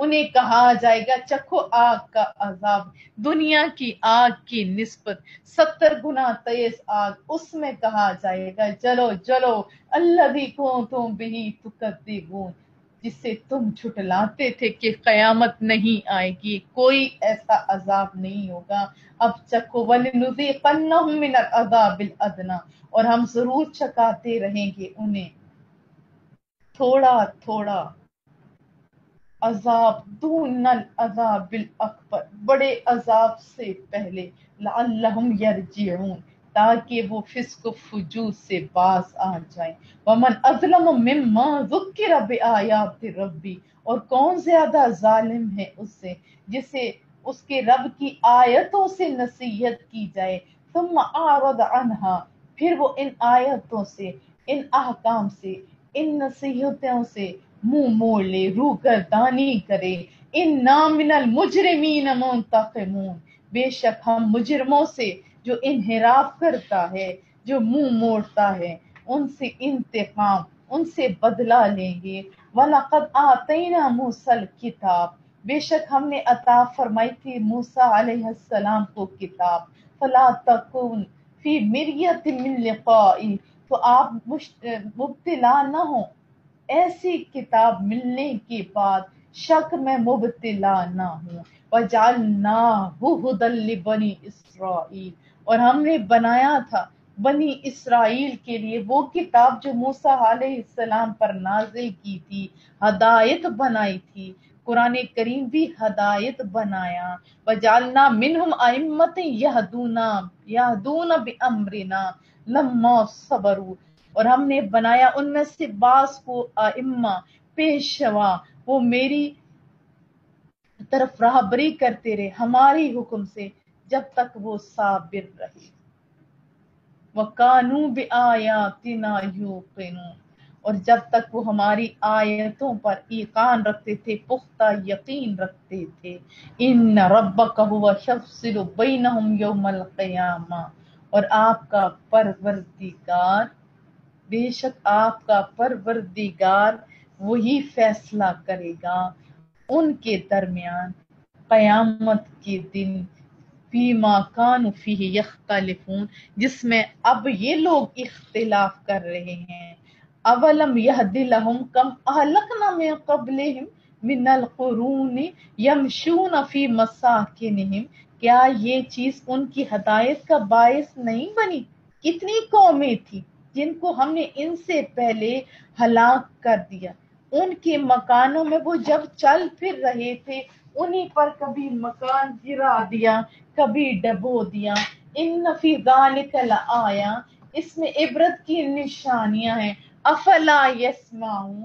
انہیں کہا جائے گا چکھو آگ کا عذاب، دنیا کی آگ کی نسبت 70 گنا تیز آگ، اس میں کہا جائے گا چلو چلو الذی کنتم بہ تکذبون، جس سے تم جھٹلاتے تھے کہ قیامت نہیں آئے گی، کوئی ایسا عذاب نہیں ہوگا، اب چکھو وَلِنُذِيقَنَّهُم مِّنَ الْعَذَابِ الْأَدْنَىٰ، اور ہم ضرور چکھاتے رہیں گے انہیں تھوڑا تھوڑا عذاب دون العذاب الاکبر، بڑے عذاب سے پہلے، لعلہم یرجعون، تاکہ وہ فسق و فجور سے باز آ جائیں، ومن اظلم ممن ذکر بآیات ربی، اور کون زیادہ ظالم ہے اس سے جسے اس کے رب کی آیتوں سے نصیحت کی جائے، ثم اعرض عنہا، پھر وہ ان آیتوں سے، ان احکام سے، ان نصیحتوں سے منہ موڑ لے، روگردانی کرے، انا من المجرمین منتقمون، بے شک ہم مجرموں سے جو انحراف کرتا ہے، جو منہ موڑتا ہے، ان سے انتقام، ان سے بدلہ لیں گے۔ وَلَقَدْ آتَيْنَا مُوسَى الْكِتَابَ، بے شک ہم نے عطا فرمائی تھی موسیٰ علیہ السلام کو کتاب، فَلَا تَكُنْ فِي مِرْيَةٍ مِّن لِقَائِهِ، تو آپ مبتلا نہ ہوں ایسی کتاب ملنے کے بعد شک میں مبتلا نہ ہوں، وَجَعَلْنَاهُ هُدًى لِبَنِي إِسرائیل، اور ہم نے بنایا تھا بنی اسرائیل کے لیے وہ کتاب جو موسیٰ علیہ السلام پر نازل کی تھی، ہدایت بنائی تھی، قرآن کریم بھی ہدایت بنایا، وَجَعَلْنَا مِنْهُمْ أَئِمَّةً يَهْدُونَ بِأَمْرِنَا لَمَّا صَبَرُوا، اور ہم نے بنایا ان میں سے بعض کو ائمہ، پیشوا، وہ میری طرف راہبری کرتے رہے ہماری حکم سے جب تک وہ صابر رہے، وَقَانُوا بِآيَاتِنَا يُوقِنُونَ، اور جب تک وہ ہماری آیتوں پر ایقان رکھتے تھے، پختہ یقین رکھتے تھے، ان ربک هو یفصل بینہم یوم القیامہ، اور آپ کا پروردگار، بے شک آپ کا پروردگار وہی فیصلہ کرے گا ان کے درمیان قیامت کے دن، فیما کانوا فیہ یختلفون، جس میں اب یہ لوگ اختلاف کر رہے ہیں، اولم یہد لہم کم اہلکنا من قبلہم من القرون یمشون فی مساکنہم، کیا یہ چیز ان کی ہدایت کا باعث نہیں بنی؟ کتنی قومیں تھی جن کو ہم نے ان سے پہلے ہلاک کر دیا، ان کے مکانوں میں وہ جب چل پھر رہے تھے انہی پر کبھی مکان گرا دیا، کبھی ڈبو دیا، ان فی ذالک لآیا، اس میں عبرت کی نشانیاں ہیں، افلا یسمعون،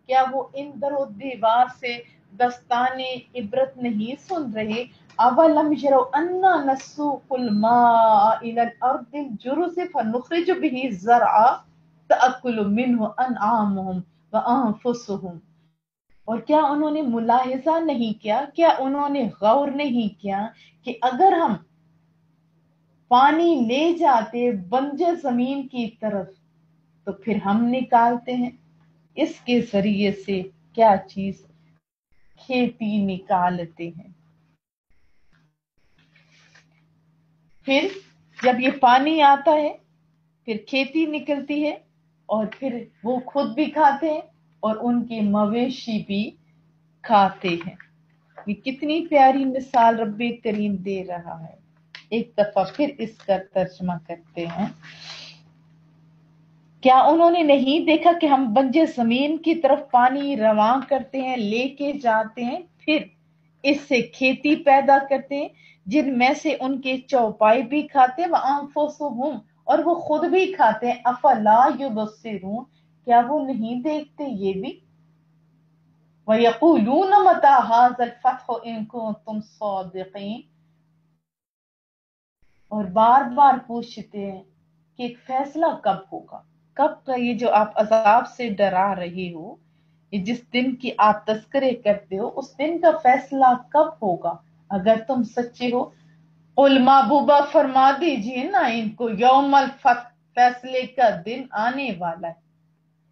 کیا وہ ان در و دیوار سے دستانے عبرت نہیں سن رہے؟ اولم یروا انا نسوق الماء الى الارض الجرز فنخرج به زرعا تاکل منه انعامهم وانفسهم، اور کیا انہوں نے ملاحظہ نہیں کیا، کیا انہوں نے غور نہیں کیا کہ اگر ہم پانی لے جاتے بنجر زمین کی طرف تو پھر ہم نکالتے ہیں اس کے ذریعے سے کیا چیز، کھیتی نکالتے ہیں، پھر جب یہ پانی آتا ہے پھر کھیتی نکلتی ہے، اور پھر وہ خود بھی کھاتے ہیں اور ان کے مویشی بھی کھاتے ہیں۔ یہ کتنی پیاری مثال رب کریم دے رہا ہے۔ ایک دفعہ پھر اس کا ترجمہ کرتے ہیں، کیا انہوں نے نہیں دیکھا کہ ہم بنجر زمین کی طرف پانی رواں کرتے ہیں، لے کے جاتے ہیں، پھر اس سے کھیتی پیدا کرتے ہیں جن میں سے ان کے چوپائے بھی کھاتے ہیں، وَأَنفُسُهُمْ، اور وہ خود بھی کھاتے ہیں، افلا یبصرون، کیا وہ نہیں دیکھتے یہ بھی؟ وَيَقُولُونَ مَتَىٰ هَٰذَا الْفَتْحُ إِن كُنتُمْ صَادِقِينَ، اور بار بار پوچھتے ہیں کہ ایک فیصلہ کب ہوگا، کب کا یہ جو آپ عذاب سے ڈرا رہے ہو، یہ جس دن کی آپ تذکرے کرتے ہو، اس دن کا فیصلہ کب ہوگا اگر تم سچے ہو؟ قل محبوبہ فرما دیجئے نا ان کو، یوم الفتح، فیصلے کا دن آنے والا ہے،